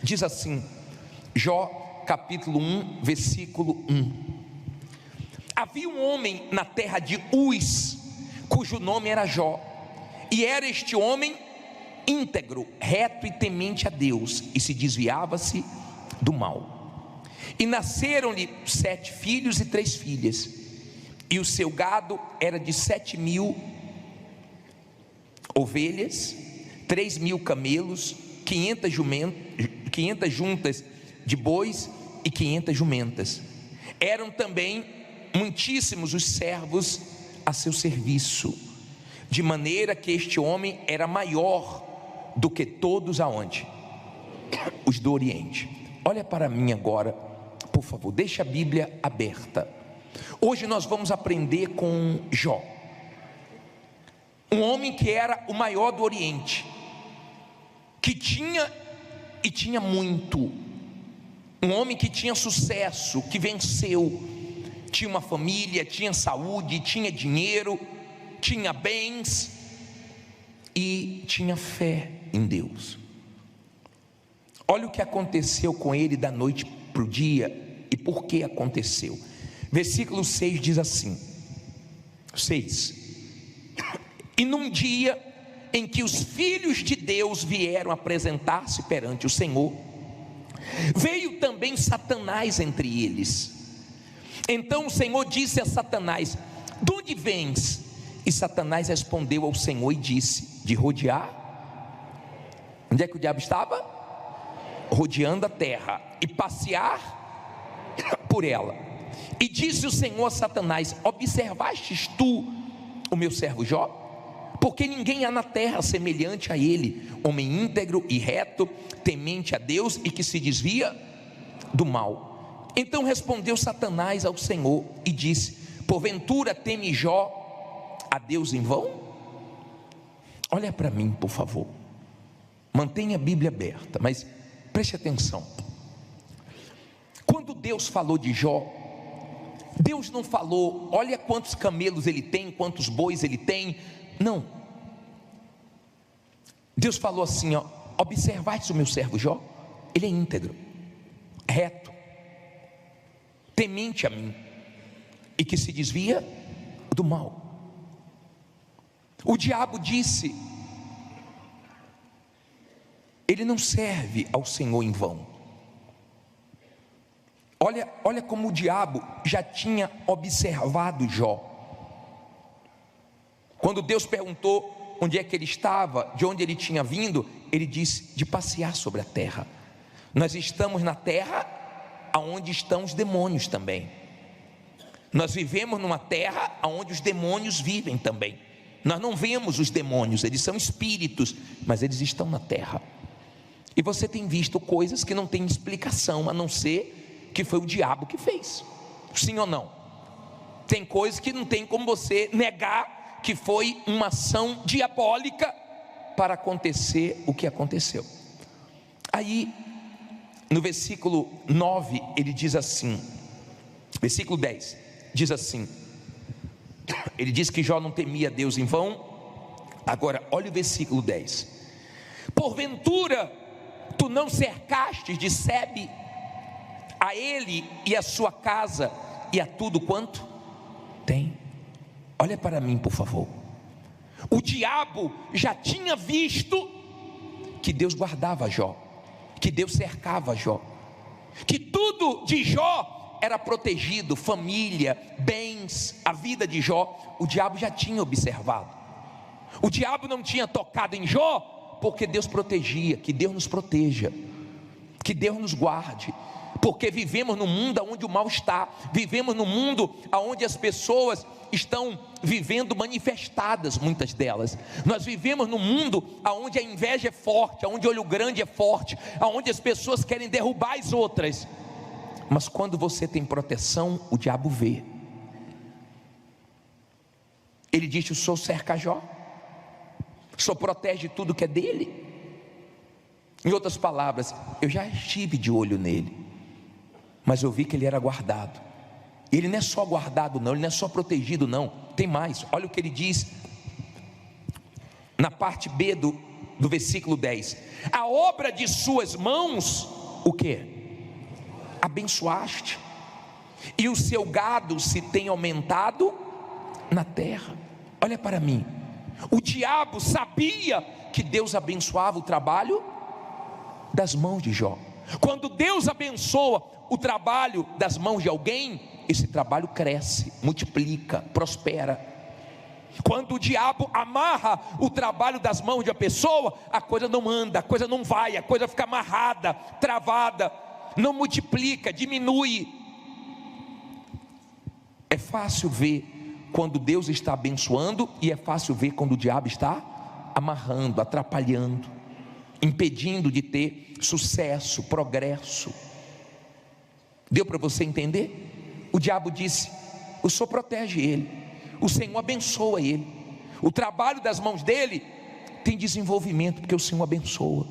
Diz assim, Jó capítulo 1, versículo 1: havia um homem na terra de Uz, cujo nome era Jó, e era este homem íntegro, reto e temente a Deus, e se desviava-se do mal. E nasceram-lhe 7 filhos e 3 filhas, e o seu gado era de 7.000 ovelhas, 3.000 camelos, 500 juntas de bois e 500 jumentas. Eram também muitíssimos os servos a seu serviço, de maneira que este homem era maior do que todos aonde? Os do Oriente. Olha para mim agora, por favor, deixa a Bíblia aberta. Hoje nós vamos aprender com Jó, um homem que era o maior do Oriente, que tinha muito, um homem que tinha sucesso, que venceu, tinha uma família, tinha saúde, tinha dinheiro, tinha bens e tinha fé em Deus. Olha o que aconteceu com ele da noite para o dia e por que aconteceu. Versículo 6 diz assim, 6: e num dia em que os filhos de Deus vieram apresentar-se perante o Senhor, veio também Satanás entre eles. Então o Senhor disse a Satanás: de onde vens? E Satanás respondeu ao Senhor e disse: de rodear. Onde é que o diabo estava? Rodeando a terra e passear por ela. E disse o Senhor a Satanás: observastes tu o meu servo Jó? Porque ninguém há na terra semelhante a ele, homem íntegro e reto, temente a Deus e que se desvia do mal. Então respondeu Satanás ao Senhor e disse: porventura teme Jó a Deus em vão? Olha para mim, por favor, mantenha a Bíblia aberta, mas preste atenção. Quando Deus falou de Jó, Deus não falou: olha quantos camelos ele tem, quantos bois ele tem. Não, Deus falou assim: ó, observaste o meu servo Jó? Ele é íntegro, reto, temente a mim e que se desvia do mal. O diabo disse: ele não serve ao Senhor em vão. Olha como o diabo já tinha observado Jó. Quando Deus perguntou onde é que ele estava, de onde ele tinha vindo, ele disse: de passear sobre a terra. Nós estamos na terra aonde estão os demônios também. Nós vivemos numa terra aonde os demônios vivem também. Nós não vemos os demônios, eles são espíritos, mas eles estão na terra. E você tem visto coisas que não têm explicação, a não ser que foi o diabo que fez. Sim ou não? Tem coisas que não tem como você negar que foi uma ação diabólica para acontecer o que aconteceu. Aí no versículo 9 ele diz assim, versículo 10 diz assim, ele diz que Jó não temia Deus em vão. Agora olha o versículo 10: porventura tu não cercastes de sebe a ele e a sua casa e a tudo quanto tem? Olha para mim, por favor. O diabo já tinha visto que Deus guardava Jó, que Deus cercava Jó, que tudo de Jó era protegido, família, bens, a vida de Jó. O diabo já tinha observado. O diabo não tinha tocado em Jó, porque Deus protegia. Que Deus nos proteja, que Deus nos guarde, porque vivemos num mundo onde o mal está, vivemos num mundo onde as pessoas estão vivendo manifestadas, muitas delas. Nós vivemos num mundo onde a inveja é forte, onde o olho grande é forte, onde as pessoas querem derrubar as outras. Mas quando você tem proteção, o diabo vê. Ele diz: o Senhor cerca Jó, o Senhor protege tudo que é dele. Em outras palavras, eu já estive de olho nele, mas eu vi que ele era guardado. Ele não é só guardado não, ele não é só protegido não, tem mais. Olha o que ele diz na parte B do versículo 10: a obra de suas mãos, o que? Abençoaste, e o seu gado se tem aumentado na terra. Olha para mim, o diabo sabia que Deus abençoava o trabalho das mãos de Jó. Quando Deus abençoa o trabalho das mãos de alguém, esse trabalho cresce, multiplica, prospera. Quando o diabo amarra o trabalho das mãos de uma pessoa, a coisa não anda, a coisa não vai, a coisa fica amarrada, travada, não multiplica, diminui. É fácil ver quando Deus está abençoando, e é fácil ver quando o diabo está amarrando, atrapalhando, impedindo de ter sucesso, progresso. Deu para você entender? O diabo disse: o Senhor protege ele, o Senhor abençoa ele, o trabalho das mãos dele tem desenvolvimento, porque o Senhor abençoa.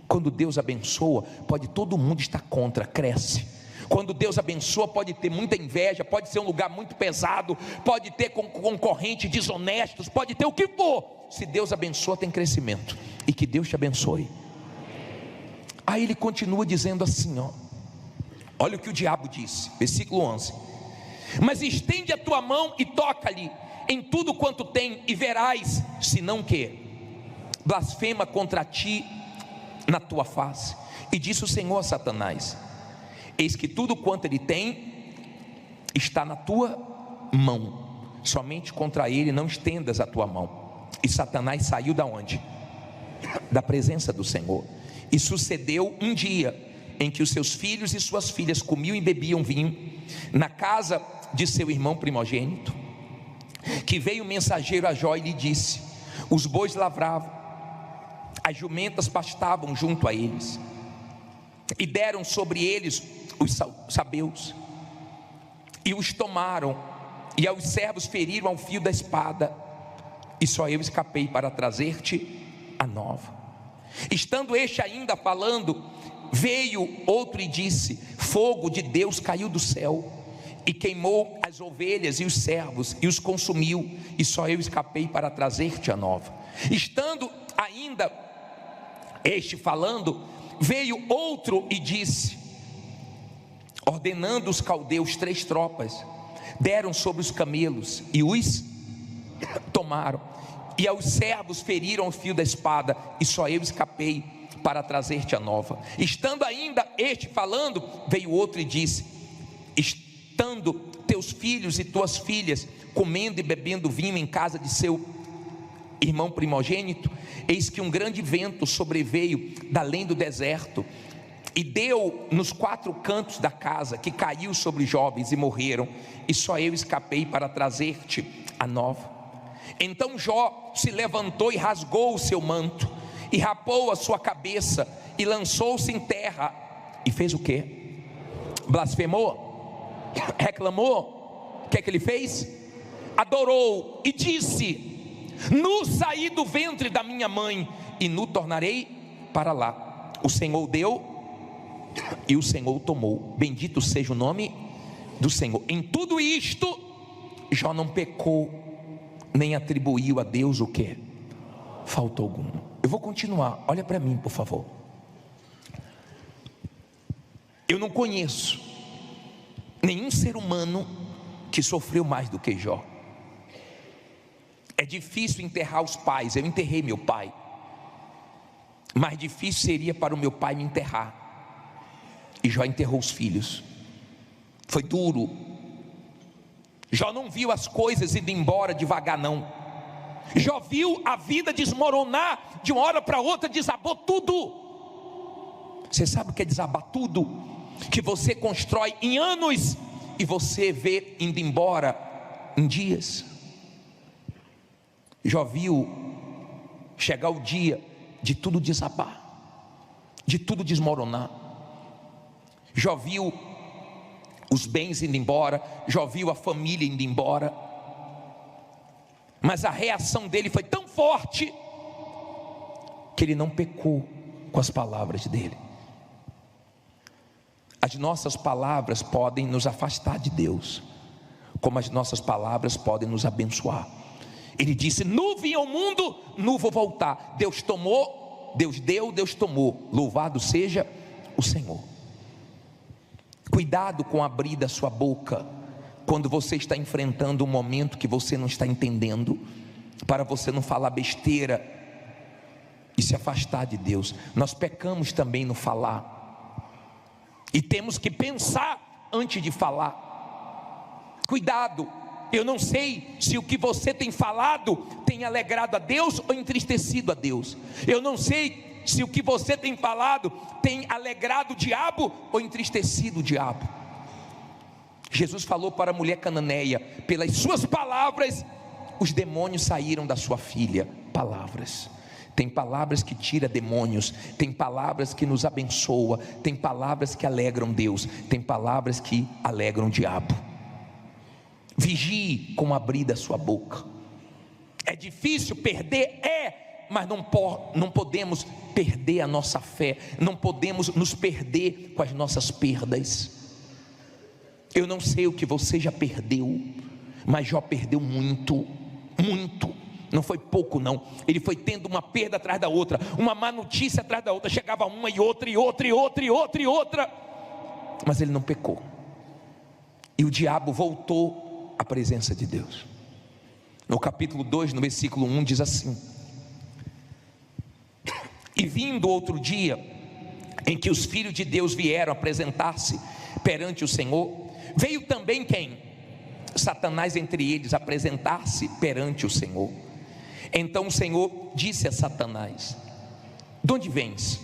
Quando Deus abençoa, pode todo mundo estar contra, cresce. Quando Deus abençoa, pode ter muita inveja, pode ser um lugar muito pesado, pode ter concorrentes desonestos, pode ter o que for. Se Deus abençoa, tem crescimento. E que Deus te abençoe. Aí ele continua dizendo assim, olha o que o diabo disse, versículo 11: mas estende a tua mão e toca-lhe em tudo quanto tem, e verás, se não que blasfema contra ti na tua face. E disse o Senhor a Satanás: eis que tudo quanto ele tem está na tua mão, somente contra ele não estendas a tua mão. E Satanás saiu da onde? Da presença do Senhor. E sucedeu um dia em que os seus filhos e suas filhas comiam e bebiam vinho na casa de seu irmão primogênito, que veio o mensageiro a Jó e lhe disse: os bois lavravam, as jumentas pastavam junto a eles, e deram sobre eles os sabeus, e os tomaram, e aos servos feriram ao fio da espada, e só eu escapei para trazer-te a nova. Estando este ainda falando, veio outro e disse: fogo de Deus caiu do céu e queimou as ovelhas e os servos e os consumiu, e só eu escapei para trazer-te a nova. Estando ainda este falando, veio outro e disse, ordenando os caldeus 3 tropas, deram sobre os camelos e os tomaram, e aos servos feriram o fio da espada, e só eu escapei para trazer-te a nova. Estando ainda este falando, veio outro e disse: estando teus filhos e tuas filhas comendo e bebendo vinho em casa de seu irmão primogênito, eis que um grande vento sobreveio da além do deserto, e deu nos 4 cantos da casa, que caiu sobre os jovens e morreram, e só eu escapei para trazer-te a nova. Então Jó se levantou e rasgou o seu manto, e rapou a sua cabeça, e lançou-se em terra, e fez o quê? Blasfemou? Reclamou? O que é que ele fez? Adorou e disse: nu saí do ventre da minha mãe, e nu tornarei para lá. O Senhor deu e o Senhor tomou, bendito seja o nome do Senhor. Em tudo isto Jó não pecou, nem atribuiu a Deus o que? Falta algum. Eu vou continuar, olha para mim por favor. Eu não conheço nenhum ser humano que sofreu mais do que Jó. É difícil enterrar os pais. Eu enterrei meu pai. Mais difícil seria para o meu pai me enterrar. E Jó enterrou os filhos. Foi duro. Jó não viu as coisas indo embora devagar não. Jó viu a vida desmoronar. De uma hora para outra desabou tudo. Você sabe o que é desabar tudo? Que você constrói em anos e você vê indo embora em dias. Jó viu chegar o dia de tudo desabar, de tudo desmoronar. Jó viu os bens indo embora, Jó viu a família indo embora, mas a reação dele foi tão forte que ele não pecou com as palavras dele. As nossas palavras podem nos afastar de Deus, como as nossas palavras podem nos abençoar. Ele disse: nu vim ao mundo, nu vou voltar. Deus tomou, Deus deu, Deus tomou. Louvado seja o Senhor. Cuidado com abrir da sua boca quando você está enfrentando um momento que você não está entendendo, para você não falar besteira e se afastar de Deus. Nós pecamos também no falar, e temos que pensar antes de falar. Cuidado, eu não sei se o que você tem falado tem alegrado a Deus ou entristecido a Deus. Eu não sei se o que você tem falado tem alegrado o diabo ou entristecido o diabo. Jesus falou para a mulher cananeia: pelas suas palavras os demônios saíram da sua filha. Palavras. Tem palavras que tiram demônios, tem palavras que nos abençoam, tem palavras que alegram Deus, tem palavras que alegram o diabo. Vigie com abrir da sua boca. É difícil perder? Mas não podemos perder a nossa fé, não podemos nos perder com as nossas perdas. Eu não sei o que você já perdeu, mas Jó perdeu muito, muito. Não foi pouco não, ele foi tendo uma perda atrás da outra, uma má notícia atrás da outra, chegava uma e outra, e outra, e outra, e outra, e outra, mas ele não pecou. E o diabo voltou à presença de Deus. No capítulo 2, no versículo 1 diz assim: e vindo outro dia, em que os filhos de Deus vieram apresentar-se perante o Senhor, veio também quem? Satanás entre eles apresentar-se perante o Senhor. Então o Senhor disse a Satanás: de onde vens?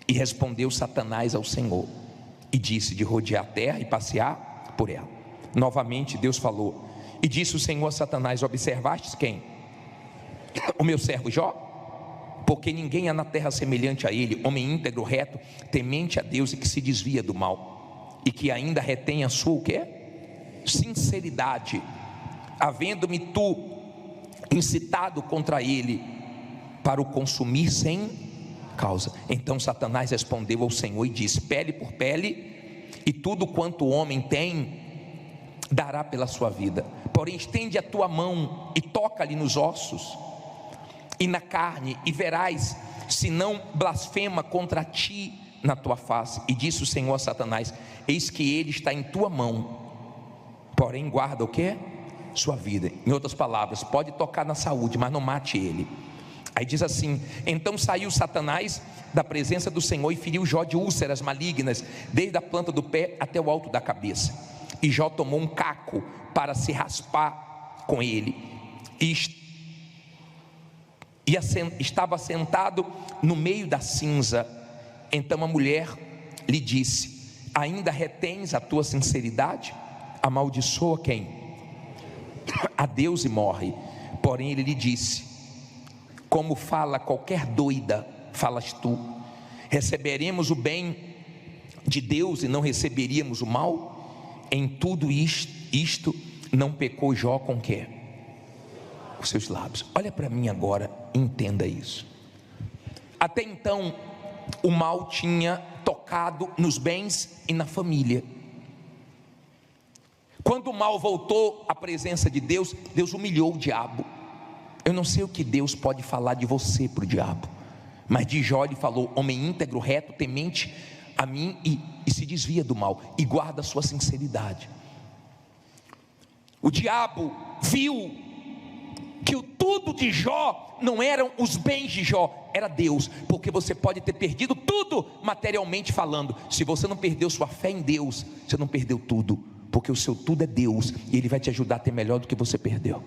E respondeu Satanás ao Senhor e disse: de rodear a terra e passear por ela. Novamente Deus falou, e disse o Senhor a Satanás: observastes quem? O meu servo Jó? Porque ninguém há na terra semelhante a ele, homem íntegro, reto, temente a Deus e que se desvia do mal, e que ainda retém a sua o quê? Sinceridade, havendo-me tu incitado contra ele para o consumir sem causa. Então Satanás respondeu ao Senhor e disse: pele por pele, e tudo quanto o homem tem dará pela sua vida. Porém estende a tua mão e toca-lhe nos ossos e na carne, e verás se não blasfema contra ti na tua face. E disse o Senhor a Satanás: eis que ele está em tua mão, porém guarda o quê? Sua vida. Em outras palavras, pode tocar na saúde, mas não mate ele. Aí diz assim: então saiu Satanás da presença do Senhor e feriu Jó de úlceras malignas, desde a planta do pé até o alto da cabeça. E Jó tomou um caco para se raspar com ele, e estava sentado no meio da cinza. Então a mulher lhe disse: ainda retens a tua sinceridade? Amaldiçoa quem? A Deus e morre. Porém ele lhe disse: como fala qualquer doida, falas tu. Receberemos o bem de Deus e não receberíamos o mal? Em tudo isto não pecou Jó com quê? Os seus lábios. Olha para mim agora, entenda isso. Até então o mal tinha tocado nos bens e na família. Quando o mal voltou à presença de Deus, Deus humilhou o diabo. Eu não sei o que Deus pode falar de você para o diabo, mas de Jó ele falou: homem íntegro, reto, temente a mim e se desvia do mal e guarda a sua sinceridade. O diabo viu que o tudo de Jó não eram os bens de Jó, era Deus. Porque você pode ter perdido tudo materialmente falando, se você não perdeu sua fé em Deus, você não perdeu tudo, porque o seu tudo é Deus, e Ele vai te ajudar a ter melhor do que você perdeu.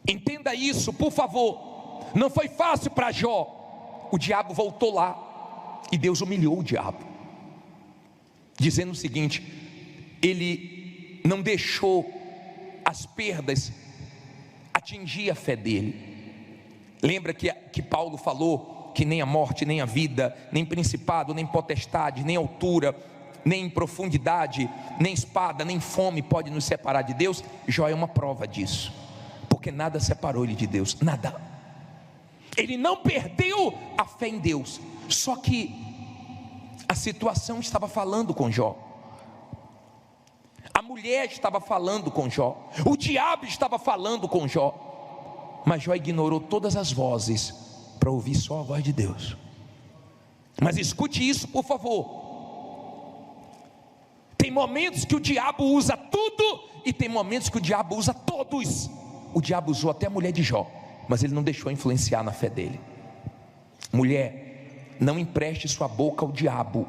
Entenda isso, por favor. Não foi fácil para Jó. O diabo voltou lá e Deus humilhou o diabo, dizendo o seguinte: ele não deixou as perdas atingir a fé dele. Lembra que Paulo falou que nem a morte, nem a vida, nem principado, nem potestade, nem altura, nem profundidade, nem espada, nem fome pode nos separar de Deus? Jó é uma prova disso, porque nada separou ele de Deus, nada. Ele não perdeu a fé em Deus, só que a situação estava falando com Jó. A mulher estava falando com Jó, o diabo estava falando com Jó, mas Jó ignorou todas as vozes para ouvir só a voz de Deus. Mas escute isso, por favor. Tem momentos que o diabo usa tudo e tem momentos que o diabo usa todos. O diabo usou até a mulher de Jó, mas ele não deixou influenciar na fé dele. Mulher, não empreste sua boca ao diabo.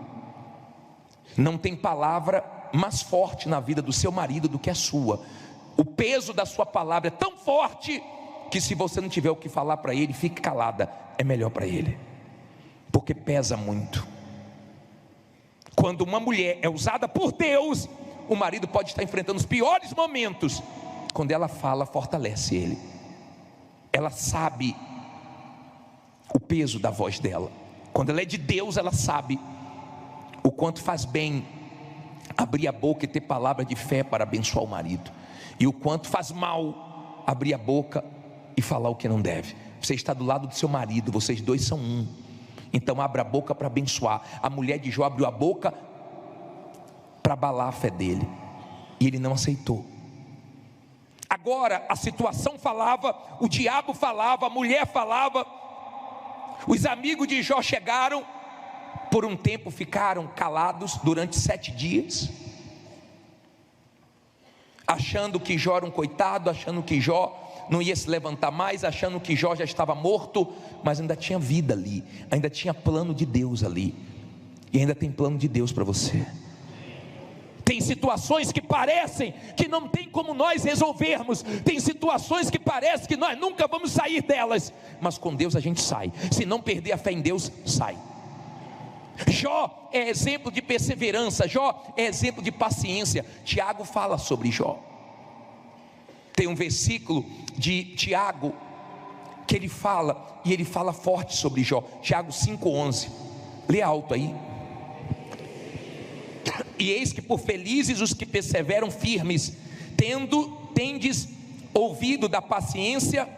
Não tem palavra mais forte na vida do seu marido do que a sua. O peso da sua palavra é tão forte que se você não tiver o que falar para ele, fique calada, é melhor para ele, porque pesa muito. Quando uma mulher é usada por Deus, o marido pode estar enfrentando os piores momentos. Quando ela fala, fortalece ele. Ela sabe o peso da voz dela. Quando ela é de Deus, ela sabe o quanto faz bem abrir a boca e ter palavra de fé para abençoar o marido, e o quanto faz mal abrir a boca e falar o que não deve. Você está do lado do seu marido, vocês dois são um. Então abra a boca para abençoar. A mulher de Jó abriu a boca para abalar a fé dele, e ele não aceitou. Agora a situação falava, o diabo falava, a mulher falava. Os amigos de Jó chegaram, por um tempo ficaram calados durante 7 dias, achando que Jó era um coitado, achando que Jó não ia se levantar mais, achando que Jó já estava morto, mas ainda tinha vida ali, ainda tinha plano de Deus ali, e ainda tem plano de Deus para você. Tem situações que parecem que não tem como nós resolvermos, tem situações que parece que nós nunca vamos sair delas, mas com Deus a gente sai. Se não perder a fé em Deus, sai. Jó é exemplo de perseverança, Jó é exemplo de paciência. Tiago fala sobre Jó. Tem um versículo de Tiago que ele fala, e ele fala forte sobre Jó. Tiago 5,11. Lê alto aí. E eis que por felizes os que perseveram firmes, tendes ouvido da paciência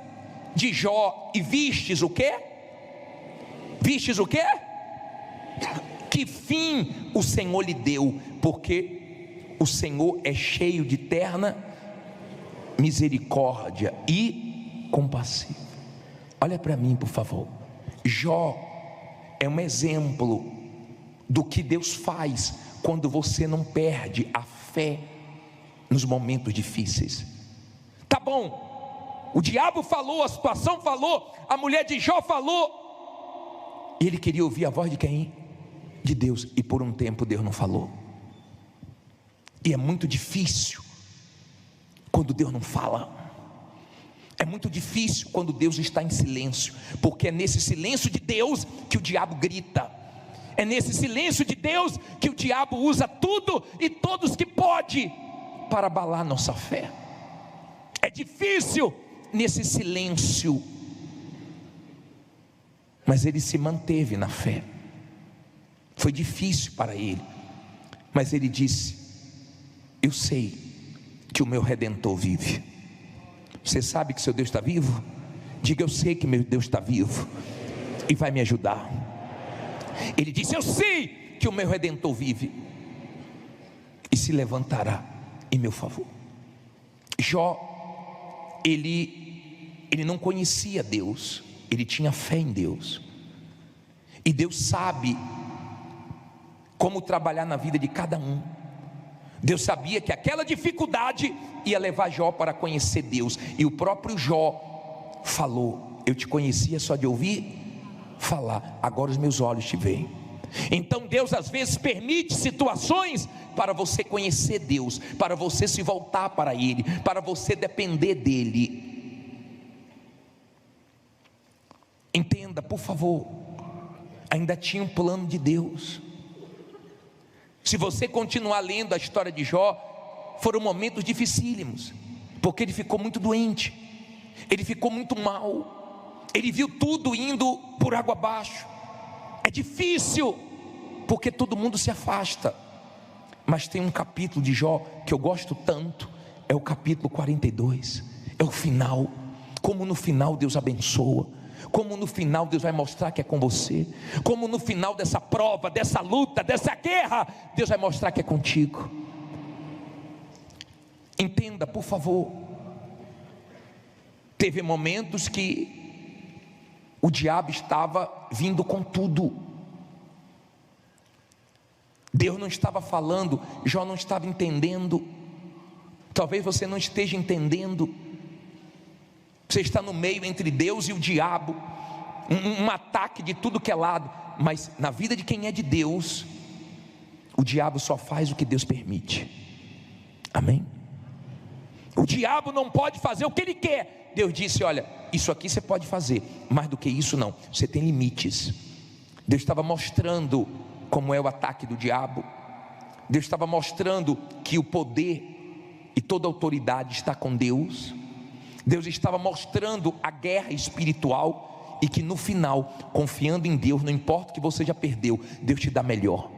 de Jó, e vistes o quê? Vistes o quê? Que fim o Senhor lhe deu, porque o Senhor é cheio de terna misericórdia e compassivo. Olha para mim, por favor. Jó é um exemplo do que Deus faz quando você não perde a fé nos momentos difíceis. Tá bom, o diabo falou, a situação falou, a mulher de Jó falou, ele queria ouvir a voz de quem? De Deus, e por um tempo Deus não falou. E é muito difícil quando Deus não fala. É muito difícil quando Deus está em silêncio, porque é nesse silêncio de Deus que o diabo grita. É nesse silêncio de Deus que o diabo usa tudo e todos que pode para abalar nossa fé. É difícil nesse silêncio, mas ele se manteve na fé. Foi difícil para ele, mas ele disse: eu sei que o meu Redentor vive. Você sabe que seu Deus está vivo? Diga: eu sei que meu Deus está vivo e vai me ajudar. Ele disse: eu sei que o meu Redentor vive e se levantará em meu favor. Jó, ele não conhecia Deus, ele tinha fé em Deus, e Deus sabe como trabalhar na vida de cada um. Deus sabia que aquela dificuldade ia levar Jó para conhecer Deus, e o próprio Jó falou: eu te conhecia só de ouvir falar, agora os meus olhos te veem. Então Deus às vezes permite situações para você conhecer Deus, para você se voltar para Ele, para você depender dEle. Entenda, por favor, ainda tinha um plano de Deus. Se você continuar lendo a história de Jó, foram momentos dificílimos, porque ele ficou muito doente, ele ficou muito mal, ele viu tudo indo por água abaixo. É difícil, porque todo mundo se afasta. Mas tem um capítulo de Jó que eu gosto tanto, é o capítulo 42, é o final. Como no final Deus abençoa, como no final Deus vai mostrar que é com você, como no final dessa prova, dessa luta, dessa guerra, Deus vai mostrar que é contigo. Entenda, por favor. Teve momentos que o diabo estava vindo com tudo. Deus não estava falando, Jó não estava entendendo. Talvez você não esteja entendendo. Você está no meio entre Deus e o diabo, um ataque de tudo que é lado. Mas na vida de quem é de Deus, o diabo só faz o que Deus permite. Amém? O diabo não pode fazer o que ele quer. Deus disse: olha, isso aqui você pode fazer, mais do que isso não, você tem limites. Deus estava mostrando como é o ataque do diabo. Deus estava mostrando que o poder e toda a autoridade está com Deus. Deus estava mostrando a guerra espiritual, e que no final, confiando em Deus, não importa o que você já perdeu, Deus te dá melhor.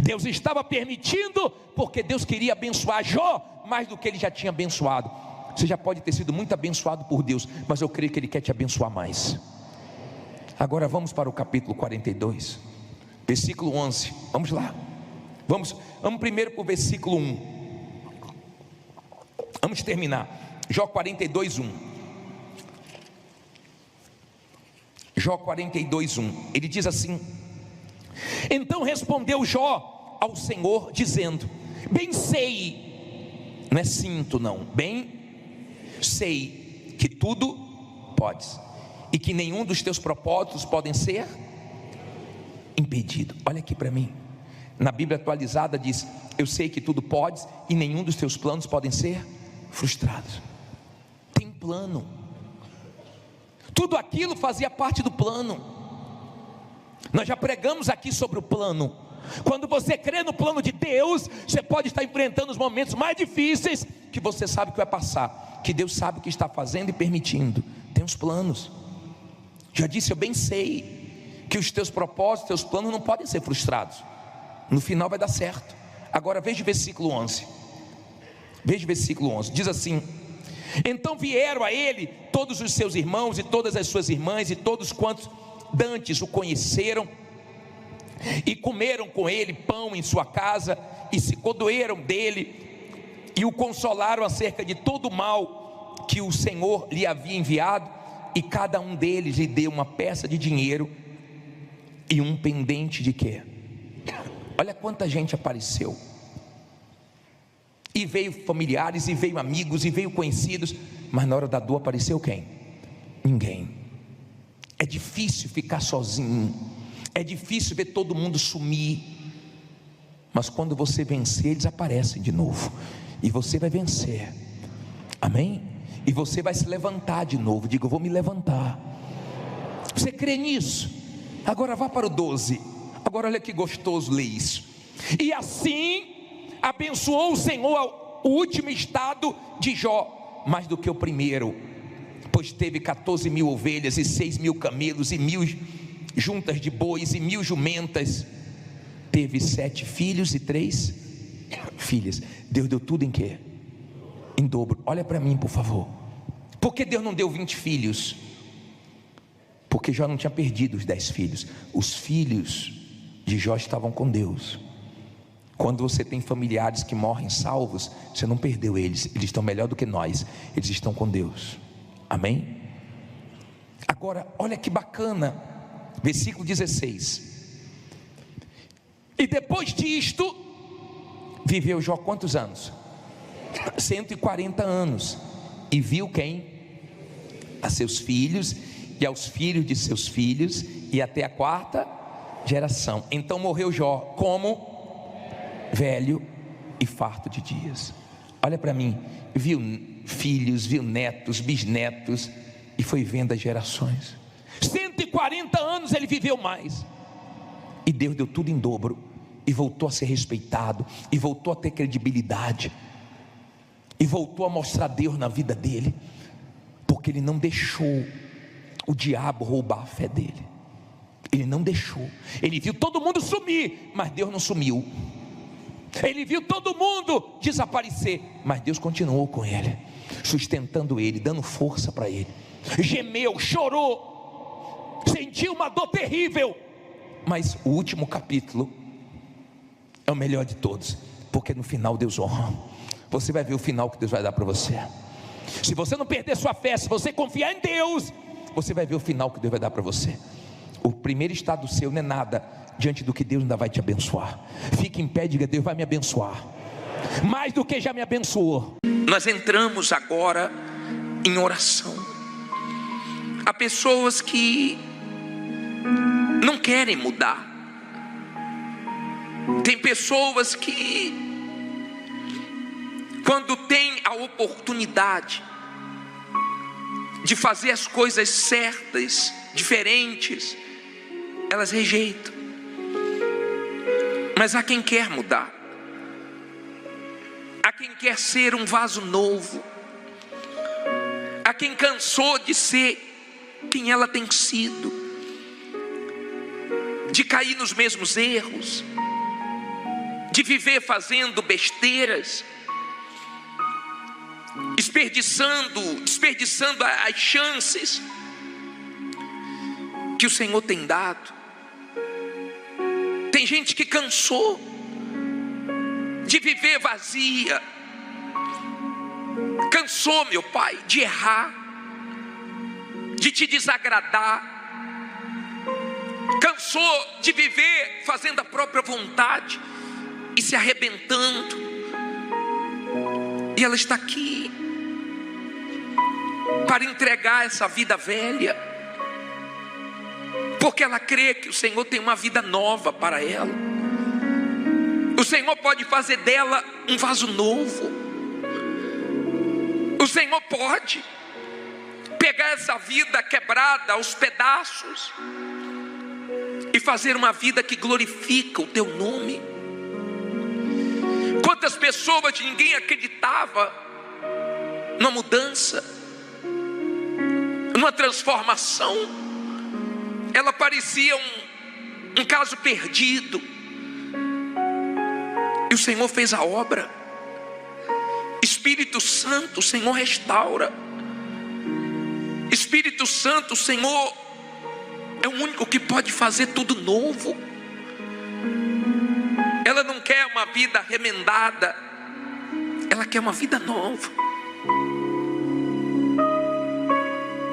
Deus estava permitindo, porque Deus queria abençoar Jó mais do que ele já tinha abençoado. Você já pode ter sido muito abençoado por Deus, mas eu creio que Ele quer te abençoar mais. Agora vamos para o capítulo 42, versículo 11. Vamos lá. Vamos primeiro para o versículo 1. Vamos terminar. Jó 42, 1. Jó 42, 1. Ele diz assim: então respondeu Jó ao Senhor, dizendo: bem sei, não é sinto não, bem sei que tudo podes, e que nenhum dos teus propósitos podem ser impedido. Olha aqui para mim, na Bíblia atualizada diz: eu sei que tudo podes, e nenhum dos teus planos podem ser frustrados. Tem um plano, tudo aquilo fazia parte do plano. Nós já pregamos aqui sobre o plano. Quando você crê no plano de Deus, você pode estar enfrentando os momentos mais difíceis, que você sabe que vai passar, que Deus sabe o que está fazendo e permitindo. Tem uns planos. Já disse, eu bem sei que os teus propósitos, teus planos não podem ser frustrados. No final vai dar certo. Agora veja o versículo 11. Veja o versículo 11. Diz assim: então vieram a ele todos os seus irmãos e todas as suas irmãs, e todos quantos dantes o conheceram, e comeram com ele pão em sua casa, e se condoeram dele, e o consolaram acerca de todo o mal que o Senhor lhe havia enviado. E cada um deles lhe deu uma peça de dinheiro e um pendente de quê? Olha quanta gente apareceu. E veio familiares, e veio amigos, e veio conhecidos, mas na hora da dor apareceu quem? Ninguém. É difícil ficar sozinho, é difícil ver todo mundo sumir, mas quando você vencer, eles aparecem de novo, e você vai vencer, amém? E você vai se levantar de novo. Diga, eu vou me levantar. Você crê nisso? Agora vá para o 12. Agora olha que gostoso ler isso. E assim abençoou o Senhor o último estado de Jó, mais do que o primeiro, pois teve 14.000 ovelhas, e 6.000 camelos, e 1.000 juntas de bois, e 1.000 jumentas. Teve 7 filhos e 3 filhas. Deus deu tudo em quê? Em dobro. Olha para mim, por favor. Por que Deus não deu 20 filhos? Porque Jó não tinha perdido os 10 filhos. Os filhos de Jó estavam com Deus. Quando você tem familiares que morrem salvos, você não perdeu eles, eles estão melhor do que nós, eles estão com Deus, amém? Agora, olha que bacana, versículo 16. E depois disto, viveu Jó quantos anos? 140 anos, e viu quem? A seus filhos, e aos filhos de seus filhos, e até a 4ª geração. Então morreu Jó como velho e farto de dias. Olha para mim, viu filhos, viu netos, bisnetos, e foi vendo as gerações. 140 anos ele viveu mais, e Deus deu tudo em dobro, e voltou a ser respeitado, e voltou a ter credibilidade, e voltou a mostrar Deus na vida dele, porque ele não deixou o diabo roubar a fé dele. Ele não deixou. Ele viu todo mundo sumir, mas Deus não sumiu. Ele viu todo mundo desaparecer, mas Deus continuou com ele, sustentando ele, dando força para ele. Gemeu, chorou, sentiu uma dor terrível, mas o último capítulo é o melhor de todos, porque no final Deus honra. você vai ver o final que Deus vai dar para você. Se você não perder sua fé, se você confiar em Deus, você vai ver o final que Deus vai dar para você. O primeiro estado seu não é nada diante do que Deus ainda vai te abençoar. Fique em pé e diga: Deus vai me abençoar mais do que já me abençoou. Nós entramos agora em oração. Há pessoas que não querem mudar. Tem pessoas que, quando tem a oportunidade de fazer as coisas certas, diferentes, elas rejeitam. Mas há quem quer mudar, há quem quer ser um vaso novo, há quem cansou de ser quem ela tem sido, de cair nos mesmos erros, de viver fazendo besteiras, desperdiçando as chances que o Senhor tem dado. Tem gente que cansou de viver vazia, cansou, meu Pai, de errar, de te desagradar, cansou de viver fazendo a própria vontade e se arrebentando. E ela está aqui para entregar essa vida velha, porque ela crê que o Senhor tem uma vida nova para ela. O Senhor pode fazer dela um vaso novo. O Senhor pode pegar essa vida quebrada aos pedaços e fazer uma vida que glorifica o teu nome. Quantas pessoas ninguém acreditava numa mudança, numa transformação. Ela parecia um caso perdido, e o Senhor fez a obra. Espírito Santo, o Senhor restaura. Espírito Santo, o Senhor é o único que pode fazer tudo novo. Ela não quer uma vida remendada, ela quer uma vida nova.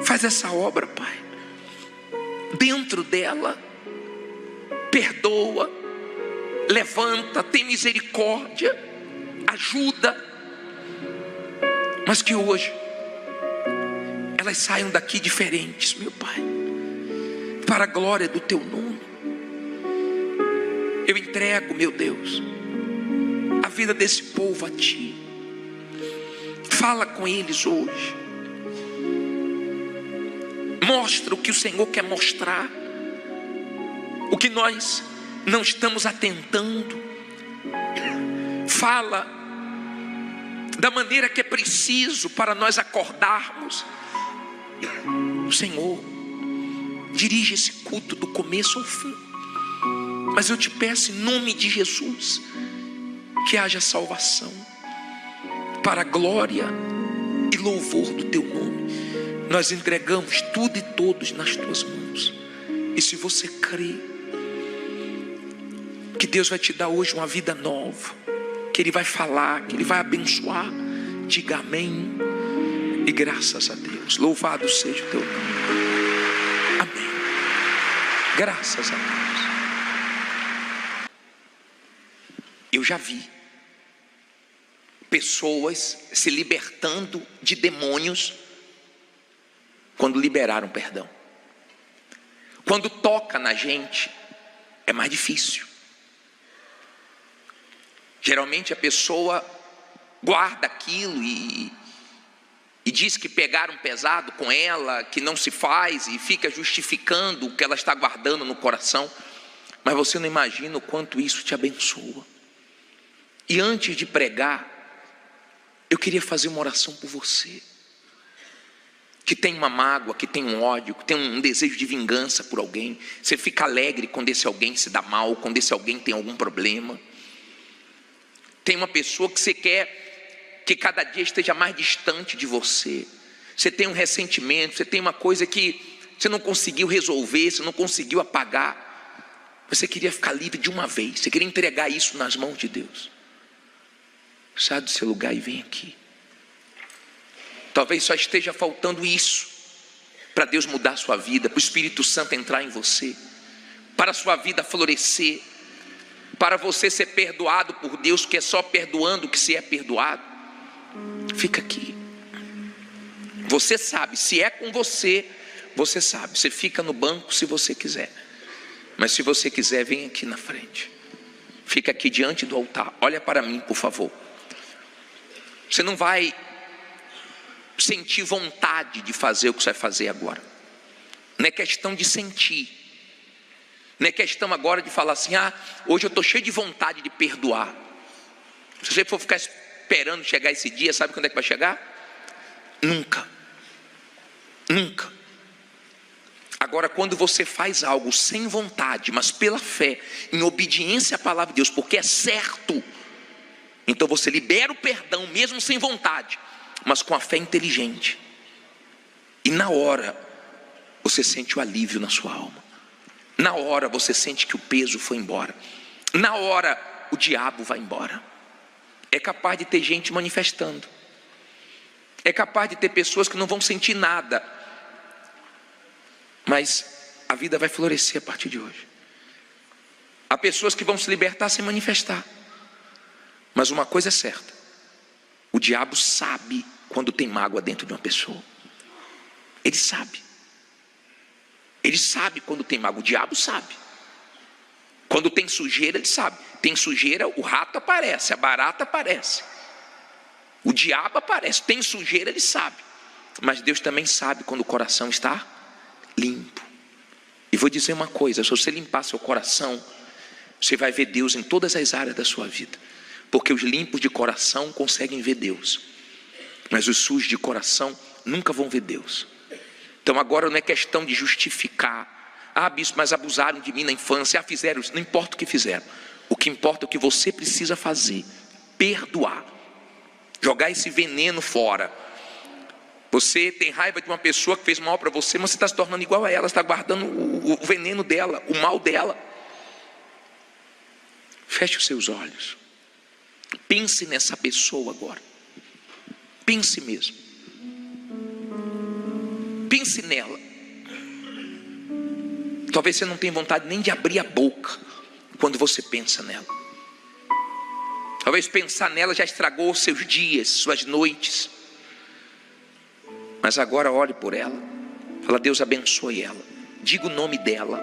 Faz essa obra, Pai, dentro dela. Perdoa, levanta, tem misericórdia, ajuda. Mas que hoje elas saiam daqui diferentes, meu Pai, para a glória do teu nome. Eu entrego, meu Deus, a vida desse povo a ti. Fala com eles hoje. Mostra o que o Senhor quer mostrar, o que nós não estamos atentando. Fala da maneira que é preciso para nós acordarmos. Senhor, dirige esse culto do começo ao fim. Mas eu te peço em nome de Jesus, que haja salvação, para a glória e louvor do teu nome. Nós entregamos tudo e todos nas tuas mãos. E se você crê que Deus vai te dar hoje uma vida nova, que Ele vai falar, que Ele vai abençoar, diga amém e graças a Deus. Louvado seja o teu nome. Amém. Graças a Deus. Eu já vi pessoas se libertando de demônios quando liberaram perdão. Quando toca na gente, é mais difícil. Geralmente a pessoa guarda aquilo e diz que pegaram pesado com ela, que não se faz, e fica justificando o que ela está guardando no coração. Mas você não imagina o quanto isso te abençoa. E antes de pregar, eu queria fazer uma oração por você, que tem uma mágoa, que tem um ódio, que tem um desejo de vingança por alguém. Você fica alegre quando esse alguém se dá mal, quando esse alguém tem algum problema. Tem uma pessoa que você quer que cada dia esteja mais distante de você. Você tem um ressentimento, você tem uma coisa que você não conseguiu resolver, você não conseguiu apagar. Você queria ficar livre de uma vez, você queria entregar isso nas mãos de Deus. Sai do seu lugar e vem aqui. Talvez só esteja faltando isso para Deus mudar a sua vida, para o Espírito Santo entrar em você, para a sua vida florescer, para você ser perdoado por Deus, que é só perdoando que se é perdoado. Fica aqui. Você sabe, se é com você, você sabe. Você fica no banco se você quiser, mas se você quiser, vem aqui na frente. Fica aqui diante do altar. Olha para mim, por favor. Você não vai sentir vontade de fazer o que você vai fazer agora. Não é questão de sentir. Não é questão agora de falar assim: hoje eu estou cheio de vontade de perdoar. Se você for ficar esperando chegar esse dia, sabe quando é que vai chegar? Nunca. Nunca. Agora, quando você faz algo sem vontade, mas pela fé, em obediência à palavra de Deus, porque é certo, então você libera o perdão mesmo sem vontade, mas com a fé inteligente. E na hora você sente o alívio na sua alma. Na hora você sente que o peso foi embora. Na hora o diabo vai embora. É capaz de ter gente manifestando. É capaz de ter pessoas que não vão sentir nada, mas a vida vai florescer a partir de hoje. Há pessoas que vão se libertar sem manifestar. Mas uma coisa é certa: o diabo sabe quando tem mágoa dentro de uma pessoa. Ele sabe. Ele sabe quando tem mágoa. O diabo sabe. Quando tem sujeira, ele sabe. Tem sujeira, o rato aparece, a barata aparece, o diabo aparece. Tem sujeira, ele sabe. Mas Deus também sabe quando o coração está limpo. E vou dizer uma coisa: se você limpar seu coração, você vai ver Deus em todas as áreas da sua vida. Porque os limpos de coração conseguem ver Deus, mas os sujos de coração nunca vão ver Deus. Então agora não é questão de justificar: bispo, mas abusaram de mim na infância, fizeram isso. Não importa o que fizeram. O que importa é o que você precisa fazer: perdoar, jogar esse veneno fora. Você tem raiva de uma pessoa que fez mal para você, mas você está se tornando igual a ela, você está guardando o veneno dela, o mal dela. Feche os seus olhos. Pense nessa pessoa agora. Pense mesmo. Pense nela. Talvez você não tenha vontade nem de abrir a boca quando você pensa nela. Talvez pensar nela já estragou seus dias, suas noites. Mas agora olhe por ela. Fala: Deus abençoe ela. Diga o nome dela.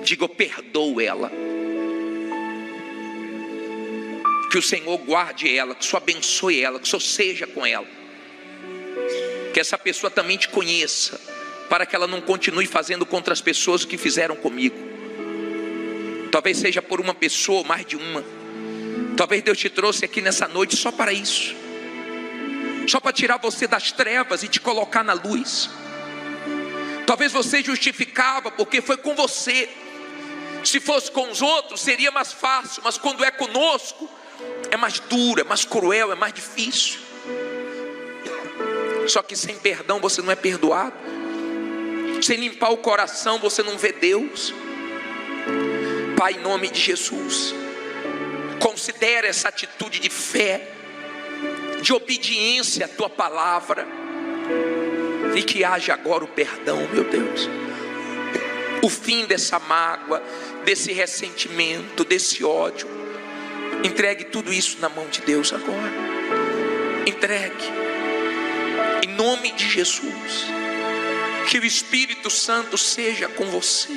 Diga: eu perdoo ela. Que o Senhor guarde ela, que o Senhor abençoe ela, que o Senhor seja com ela. Que essa pessoa também te conheça, para que ela não continue fazendo contra as pessoas o que fizeram comigo. Talvez seja por uma pessoa ou mais de uma. Talvez Deus te trouxe aqui nessa noite só para isso, só para tirar você das trevas e te colocar na luz. Talvez você justificava porque foi com você. Se fosse com os outros seria mais fácil, mas quando é conosco é mais duro, é mais cruel, é mais difícil. Só que sem perdão você não é perdoado. Sem limpar o coração você não vê Deus. Pai, em nome de Jesus, considera essa atitude de fé, de obediência à tua palavra, e que haja agora o perdão, meu Deus. O fim dessa mágoa, desse ressentimento, desse ódio. Entregue tudo isso na mão de Deus agora. Entregue. Em nome de Jesus. Que o Espírito Santo seja com você.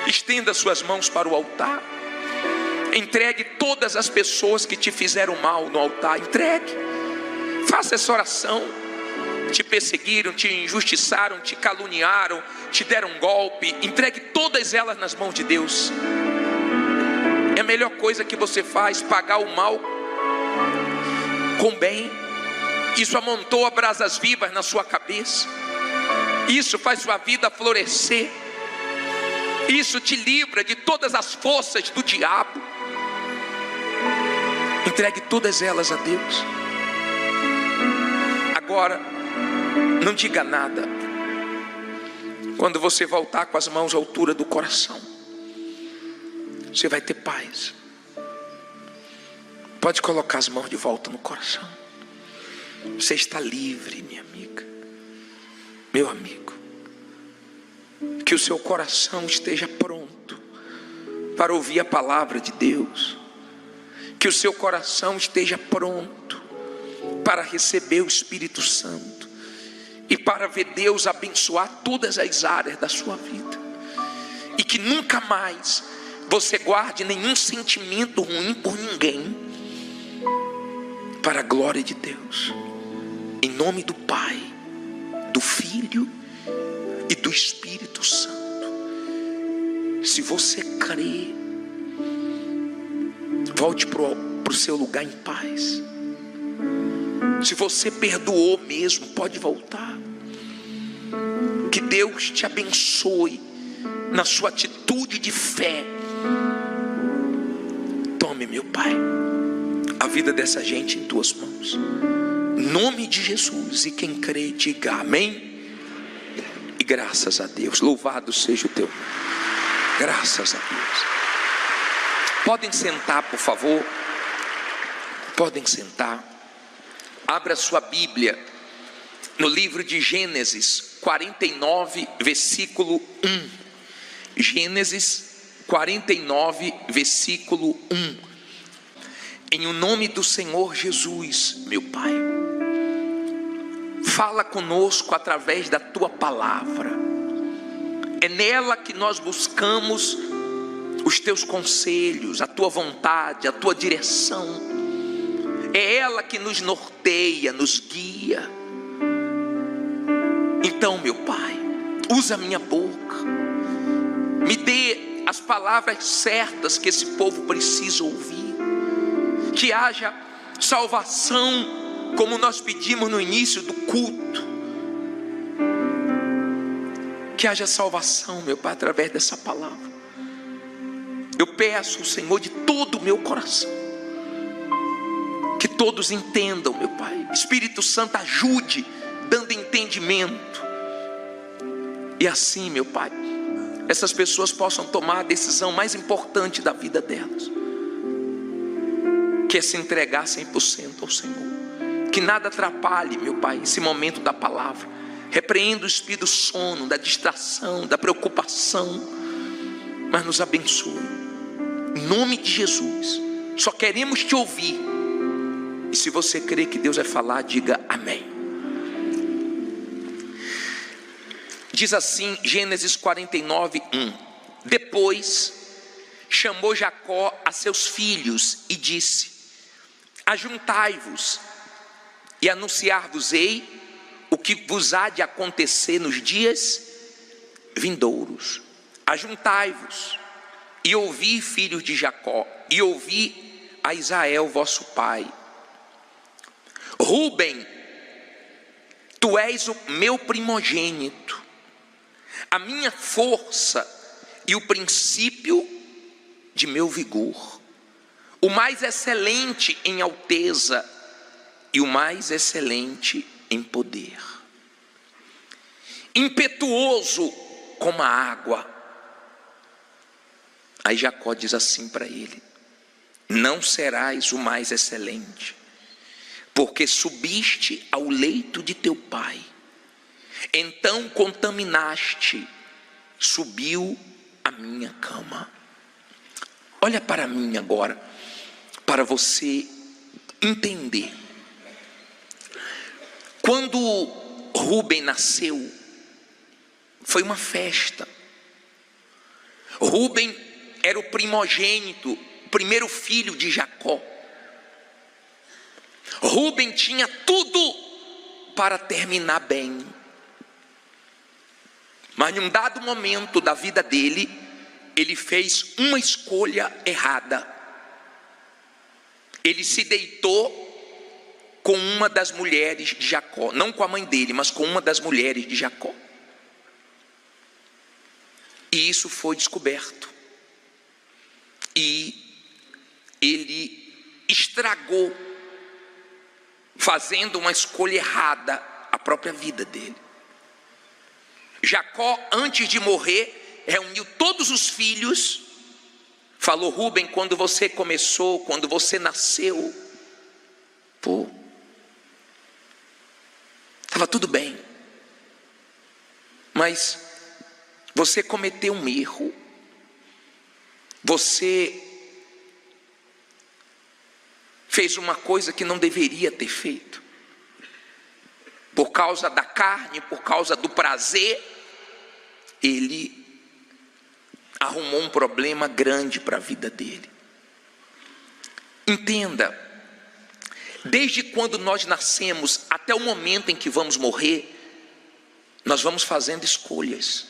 Estenda suas mãos para o altar. Entregue todas as pessoas que te fizeram mal no altar. Entregue. Faça essa oração. Te perseguiram, te injustiçaram, te caluniaram, te deram um golpe. Entregue todas elas nas mãos de Deus. É a melhor coisa que você faz: pagar o mal com bem. Isso amontoa brasas vivas na sua cabeça. Isso faz sua vida florescer. Isso te livra de todas as forças do diabo. Entregue todas elas a Deus. Agora, não diga nada. Quando você voltar com as mãos à altura do coração, você vai ter paz. Pode colocar as mãos de volta no coração. Você está livre, minha amiga, meu amigo. Que o seu coração esteja pronto para ouvir a palavra de Deus. Que o seu coração esteja pronto para receber o Espírito Santo e para ver Deus abençoar todas as áreas da sua vida. E que nunca mais você guarde nenhum sentimento ruim por ninguém, para a glória de Deus. Em nome do Pai, do Filho e do Espírito Santo. Se você crê, volte para o seu lugar em paz. Se você perdoou mesmo, pode voltar. Que Deus te abençoe na sua atitude de fé. Tome, meu Pai, a vida dessa gente em tuas mãos, em nome de Jesus. E quem crê, diga amém. E graças a Deus. Louvado seja o teu nome. Graças a Deus. Podem sentar, por favor. Podem sentar. Abra sua Bíblia no livro de Gênesis 49, versículo 1. Gênesis 49, versículo 1. Em o nome do Senhor Jesus, meu Pai, fala conosco através da Tua palavra. É nela que nós buscamos os Teus conselhos, a Tua vontade, a Tua direção. É ela que nos norteia, nos guia. Então, meu Pai, usa a minha boca, me dê as palavras certas que esse povo precisa ouvir. Que haja salvação, como nós pedimos no início do culto. Que haja salvação, meu Pai, através dessa palavra. Eu peço ao Senhor de todo o meu coração, que todos entendam, meu Pai. Espírito Santo, ajude, dando entendimento. E assim, meu Pai, essas pessoas possam tomar a decisão mais importante da vida delas, que é se entregar 100% ao Senhor. Que nada atrapalhe, meu Pai, esse momento da palavra. Repreenda o espírito do sono, da distração, da preocupação, mas nos abençoe. Em nome de Jesus, só queremos te ouvir. E se você crê que Deus vai falar, diga amém. Diz assim, Gênesis 49, 1. Depois chamou Jacó a seus filhos e disse: ajuntai-vos e anunciar-vos-ei o que vos há de acontecer nos dias vindouros. Ajuntai-vos e ouvi, filhos de Jacó, e ouvi a Israel vosso pai. Rúben, tu és o meu primogênito, a minha força e o princípio de meu vigor, o mais excelente em alteza e o mais excelente em poder, impetuoso como a água. Aí Jacó diz assim para ele: não serás o mais excelente, porque subiste ao leito de teu pai, então contaminaste, subiu a minha cama. Olha para mim agora, para você entender. Quando Rúben nasceu, foi uma festa. Rúben era o primogênito, o primeiro filho de Jacó. Rúben tinha tudo para terminar bem, mas num dado momento da vida dele, ele fez uma escolha errada. Ele se deitou com uma das mulheres de Jacó, não com a mãe dele, mas com uma das mulheres de Jacó. E isso foi descoberto. E ele estragou, fazendo uma escolha errada, a própria vida dele. Jacó, antes de morrer, reuniu todos os filhos, falou: Rubem, quando você começou, quando você nasceu, estava tudo bem, mas você cometeu um erro, você fez uma coisa que não deveria ter feito, por causa da carne, por causa do prazer, ele arrumou um problema grande para a vida dele. Entenda, desde quando nós nascemos até o momento em que vamos morrer, nós vamos fazendo escolhas.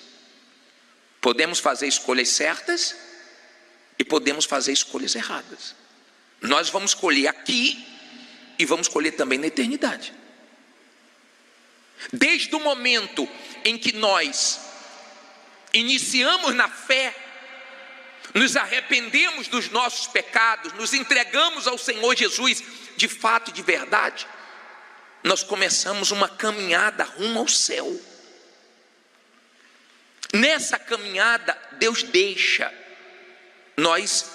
Podemos fazer escolhas certas e podemos fazer escolhas erradas. Nós vamos escolher aqui e vamos escolher também na eternidade. Desde o momento em que nós iniciamos na fé, nos arrependemos dos nossos pecados, nos entregamos ao Senhor Jesus de fato e de verdade, nós começamos uma caminhada rumo ao céu. Nessa caminhada, Deus deixa nós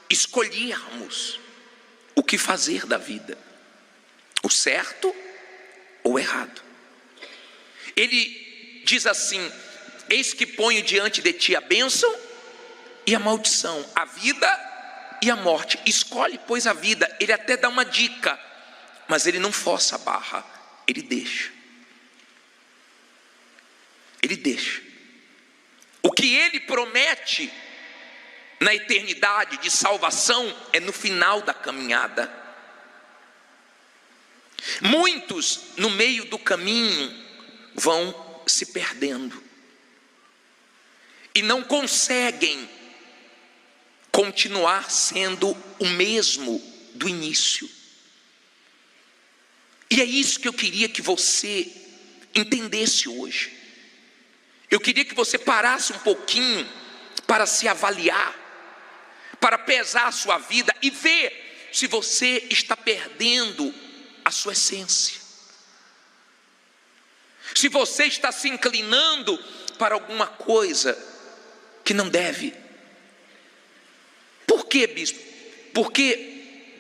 escolhermos o que fazer da vida, o certo ou o errado. Ele diz assim: eis que ponho diante de ti a bênção e a maldição, a vida e a morte. Escolhe, pois, a vida. Ele até dá uma dica, mas ele não força a barra, ele deixa. Ele deixa. O que ele promete na eternidade de salvação é no final da caminhada. Muitos no meio do caminho vão se perdendo e não conseguem continuar sendo o mesmo do início. E é isso que eu queria que você entendesse hoje. Eu queria que você parasse um pouquinho para se avaliar, para pesar a sua vida e ver se você está perdendo a sua essência, se você está se inclinando para alguma coisa que não deve. Por quê, bispo? Porque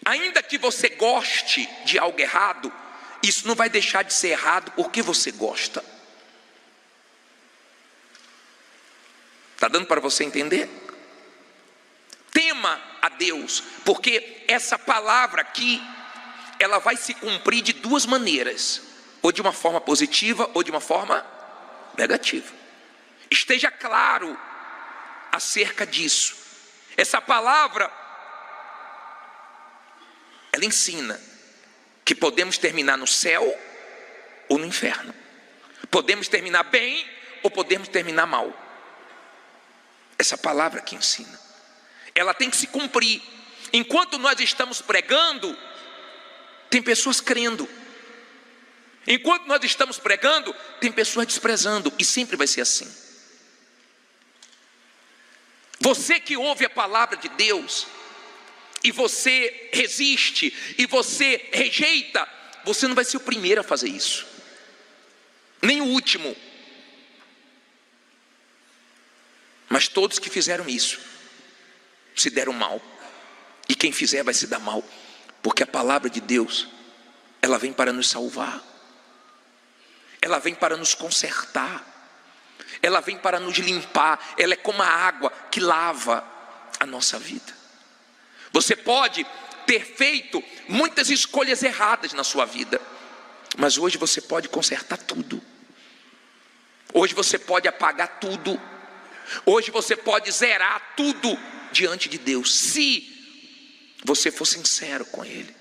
ainda que você goste de algo errado, isso não vai deixar de ser errado porque você gosta. Está dando para você entender? Tema a Deus, porque essa palavra aqui, ela vai se cumprir de duas maneiras, ou de uma forma positiva ou de uma forma negativa. Esteja claro acerca disso. Essa palavra, ela ensina que podemos terminar no céu ou no inferno, podemos terminar bem ou podemos terminar mal. Essa palavra que ensina, ela tem que se cumprir. Enquanto nós estamos pregando, tem pessoas crendo. Enquanto nós estamos pregando, tem pessoas desprezando, e sempre vai ser assim. Você que ouve a palavra de Deus e você resiste e você rejeita, você não vai ser o primeiro a fazer isso, nem o último. Mas todos que fizeram isso se deram mal, e quem fizer vai se dar mal, porque a palavra de Deus, ela vem para nos salvar, ela vem para nos consertar, ela vem para nos limpar. Ela é como a água que lava a nossa vida. Você pode ter feito muitas escolhas erradas na sua vida, mas hoje você pode consertar tudo. Hoje você pode apagar tudo. Hoje você pode zerar tudo diante de Deus, se você for sincero com Ele.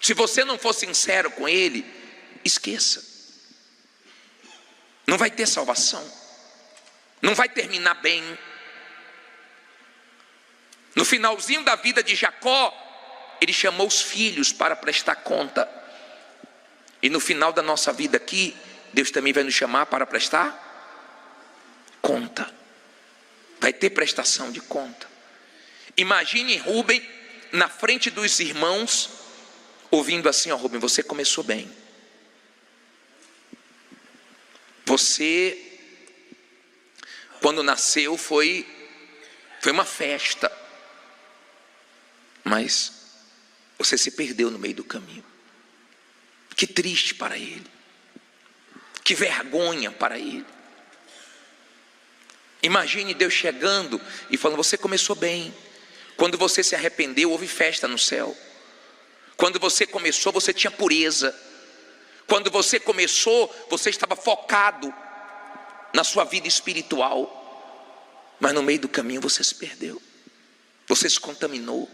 Se você não for sincero com Ele, esqueça. Não vai ter salvação, não vai terminar bem. No finalzinho da vida de Jacó, ele chamou os filhos para prestar conta. E no final da nossa vida aqui, Deus também vai nos chamar para prestar conta. Vai ter prestação de conta. Imagine Rubem na frente dos irmãos, ouvindo assim: ó, Rubem, você começou bem, Quando nasceu foi uma festa, mas você se perdeu no meio do caminho. Que triste para ele, que vergonha para ele. Imagine Deus chegando e falando: você começou bem. Quando você se arrependeu, houve festa no céu. Quando você começou, você tinha pureza. Quando você começou, você estava focado na sua vida espiritual. Mas no meio do caminho você se perdeu. Você se contaminou.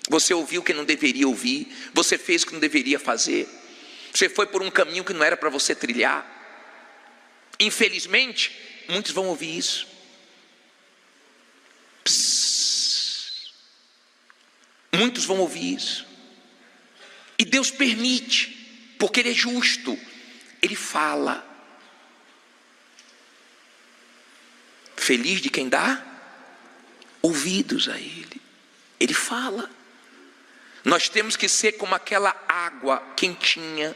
Você ouviu o que não deveria ouvir. Você fez o que não deveria fazer. Você foi por um caminho que não era para você trilhar. Infelizmente, muitos vão ouvir isso. Muitos vão ouvir isso. E Deus permite, porque Ele é justo. Ele fala. Feliz de quem dá ouvidos a Ele. Ele fala. Nós temos que ser como aquela água quentinha,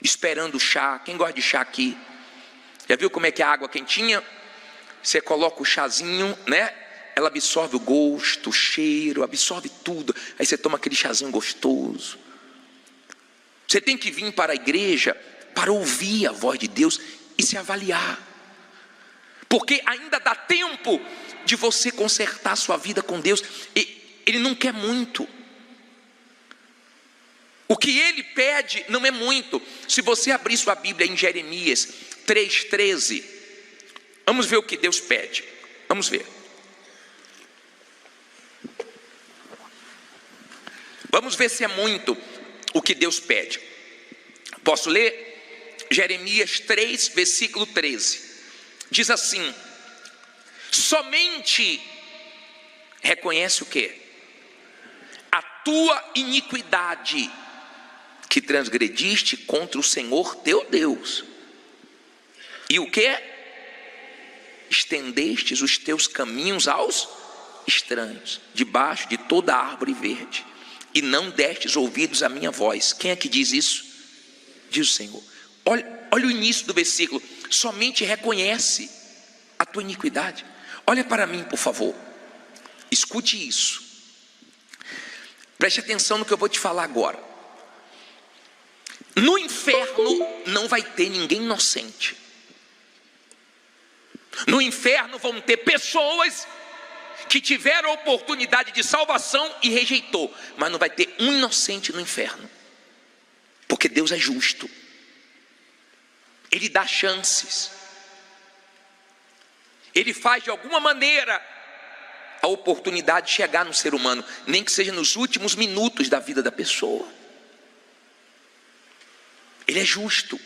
esperando o chá. Quem gosta de chá aqui? Já viu como é que é a água quentinha? Você coloca o chazinho, né? Ela absorve o gosto, o cheiro, absorve tudo. Aí você toma aquele chazinho gostoso. Você tem que vir para a igreja para ouvir a voz de Deus e se avaliar. Porque ainda dá tempo de você consertar a sua vida com Deus. E Ele não quer muito. O que Ele pede não é muito. Se você abrir sua Bíblia em Jeremias 3,13, vamos ver o que Deus pede. Vamos ver. Vamos ver se é muito o que Deus pede. Posso ler? Jeremias 3, versículo 13. Diz assim: somente reconhece o quê? A tua iniquidade que transgrediste contra o Senhor teu Deus. E o que? Estendestes os teus caminhos aos estranhos, debaixo de toda árvore verde, e não destes ouvidos à minha voz. Quem é que diz isso? Diz o Senhor. Olha o início do versículo. Somente reconhece a tua iniquidade. Olha para mim, por favor. Escute isso. Preste atenção no que eu vou te falar agora. No inferno não vai ter ninguém inocente. No inferno vão ter pessoas que tiveram a oportunidade de salvação e rejeitou. Mas não vai ter um inocente no inferno. Porque Deus é justo. Ele dá chances. Ele faz de alguma maneira a oportunidade de chegar no ser humano, nem que seja nos últimos minutos da vida da pessoa. Ele é justo.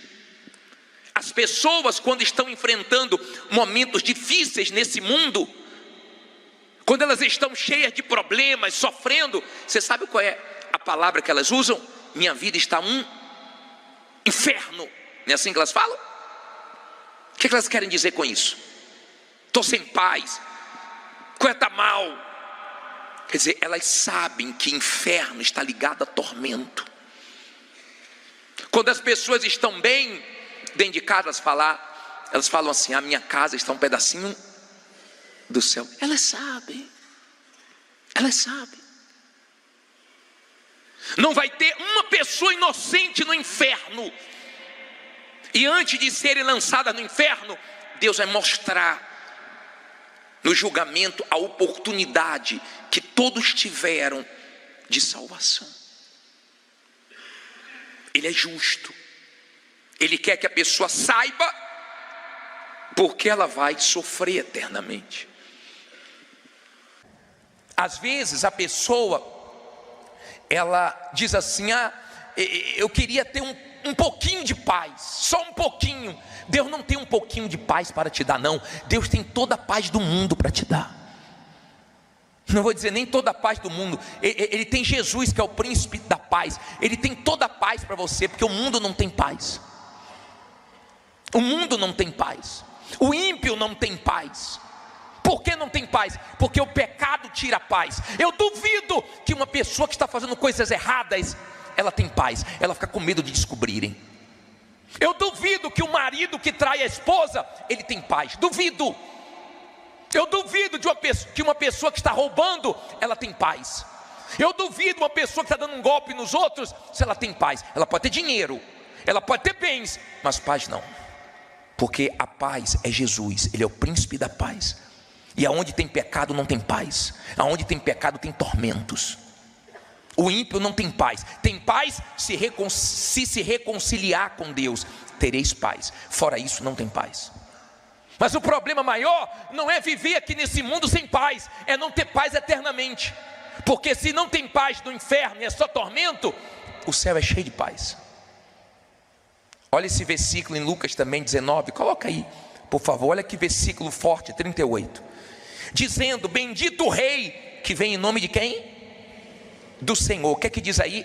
As pessoas, quando estão enfrentando momentos difíceis nesse mundo, quando elas estão cheias de problemas, sofrendo, você sabe qual é a palavra que elas usam? Minha vida está um inferno. Não é assim que elas falam? O que elas querem dizer com isso? Estou sem paz, coisa está mal. Quer dizer, elas sabem que inferno está ligado a tormento. Quando as pessoas estão bem dentro de casa, elas falam assim: a minha casa está um pedacinho do céu. Elas sabem. Elas sabem. Não vai ter uma pessoa inocente no inferno. E antes de serem lançadas no inferno, Deus vai mostrar no julgamento a oportunidade que todos tiveram de salvação. Ele é justo. Ele quer que a pessoa saiba, porque ela vai sofrer eternamente. Às vezes a pessoa, ela diz assim: eu queria ter um pouquinho de paz, só um pouquinho. Deus não tem um pouquinho de paz para te dar, não. Deus tem toda a paz do mundo para te dar. Não vou dizer nem toda a paz do mundo. Ele tem Jesus, que é o príncipe da paz. Ele tem toda a paz para você, porque o mundo não tem paz. O mundo não tem paz. O ímpio não tem paz. Por que não tem paz? Porque o pecado tira a paz. Eu duvido que uma pessoa que está fazendo coisas erradas, ela tem paz. Ela fica com medo de descobrirem. Eu duvido que o marido que trai a esposa, ele tem paz. Duvido. Eu duvido que uma pessoa que está roubando, ela tem paz. Eu duvido uma pessoa que está dando um golpe nos outros, se ela tem paz. Ela pode ter dinheiro, ela pode ter bens, mas paz não. Porque a paz é Jesus, Ele é o príncipe da paz. E aonde tem pecado não tem paz. Aonde tem pecado tem tormentos. O ímpio não tem paz. Tem paz se reconciliar com Deus, tereis paz. Fora isso não tem paz. Mas o problema maior não é viver aqui nesse mundo sem paz, é não ter paz eternamente. Porque se não tem paz no inferno e é só tormento, o céu é cheio de paz. Olha esse versículo em Lucas também 19, coloca aí, por favor, olha que versículo forte, 38. Dizendo, bendito o rei que vem em nome de quem? Do Senhor. O que é que diz aí?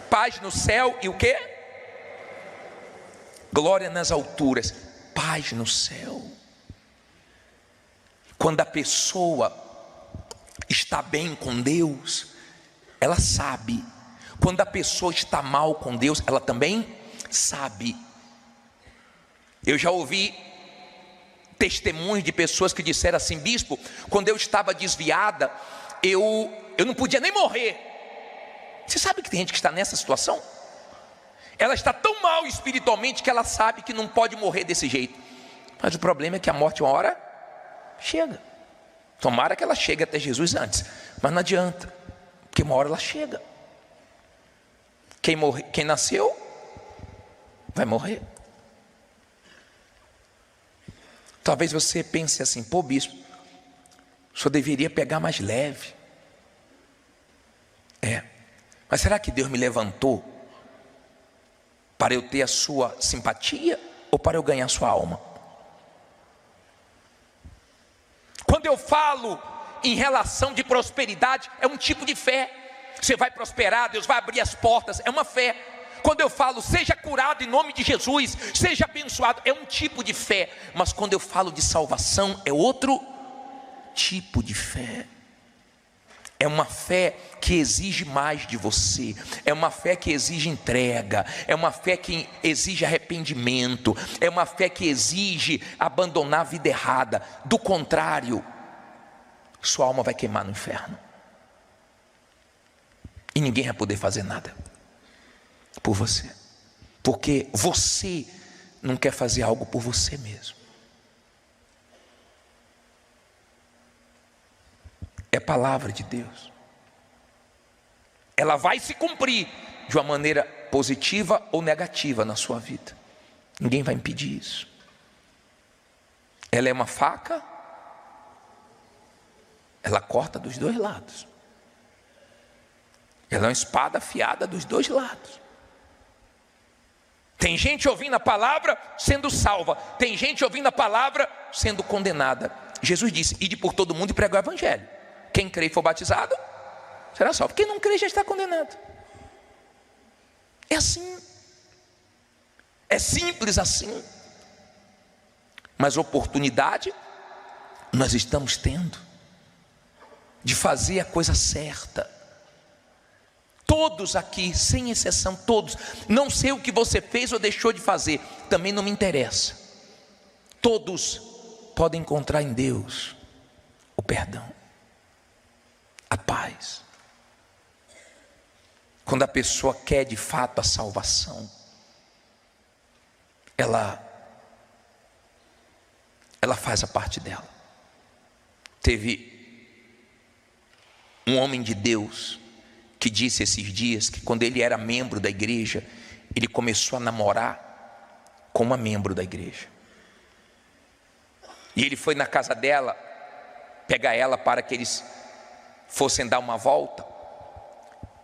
Paz no céu e o quê? Glória nas alturas. Paz no céu. Quando a pessoa está bem com Deus, ela sabe. Quando a pessoa está mal com Deus, ela também sabe. Eu já ouvi testemunhos de pessoas que disseram assim: bispo, quando eu estava desviada, eu não podia nem morrer. Você sabe que tem gente que está nessa situação? Ela está tão mal espiritualmente que ela sabe que não pode morrer desse jeito. Mas o problema é que a morte uma hora chega. Tomara que ela chegue até Jesus antes, mas não adianta, porque uma hora ela chega. Quem nasceu vai morrer. Talvez você pense assim: pô, bispo, o senhor deveria pegar mais leve. Mas será que Deus me levantou para eu ter a sua simpatia ou para eu ganhar a sua alma? Quando eu falo em relação de prosperidade, é um tipo de fé. Você vai prosperar, Deus vai abrir as portas, é uma fé. Quando eu falo, seja curado em nome de Jesus, seja abençoado, é um tipo de fé. Mas quando eu falo de salvação, é outro tipo de fé. É uma fé que exige mais de você. É uma fé que exige entrega. É uma fé que exige arrependimento. É uma fé que exige abandonar a vida errada. Do contrário, sua alma vai queimar no inferno. E ninguém vai poder fazer nada por você. Porque você não quer fazer algo por você mesmo. É a palavra de Deus. Ela vai se cumprir de uma maneira positiva ou negativa na sua vida. Ninguém vai impedir isso. Ela é uma faca. Ela corta dos dois lados. Ela é uma espada afiada dos dois lados. Tem gente ouvindo a palavra sendo salva. Tem gente ouvindo a palavra sendo condenada. Jesus disse: ide por todo mundo e pregar o evangelho. Quem crê e for batizado será salvo. Quem não crê já está condenado. É assim. É simples assim. Mas oportunidade nós estamos tendo de fazer a coisa certa. Todos aqui, sem exceção, todos. Não sei o que você fez ou deixou de fazer, também não me interessa. Todos podem encontrar em Deus o perdão, a paz. Quando a pessoa quer de fato a salvação, ela faz a parte dela. Teve um homem de Deus que disse esses dias que quando ele era membro da igreja, ele começou a namorar com uma membro da igreja. E ele foi na casa dela, pegar ela para que eles fossem dar uma volta.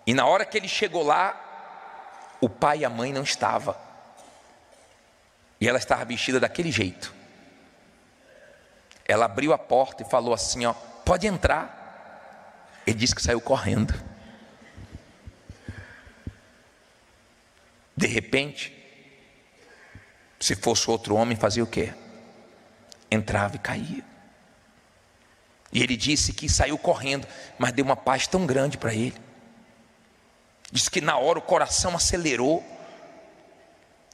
E na hora que ele chegou lá, o pai e a mãe não estavam. E ela estava vestida daquele jeito. Ela abriu a porta e falou assim, ó, pode entrar. Ele disse que saiu correndo. De repente, se fosse outro homem, fazia o quê? Entrava e caía. E ele disse que saiu correndo, mas deu uma paz tão grande para ele. Diz que na hora o coração acelerou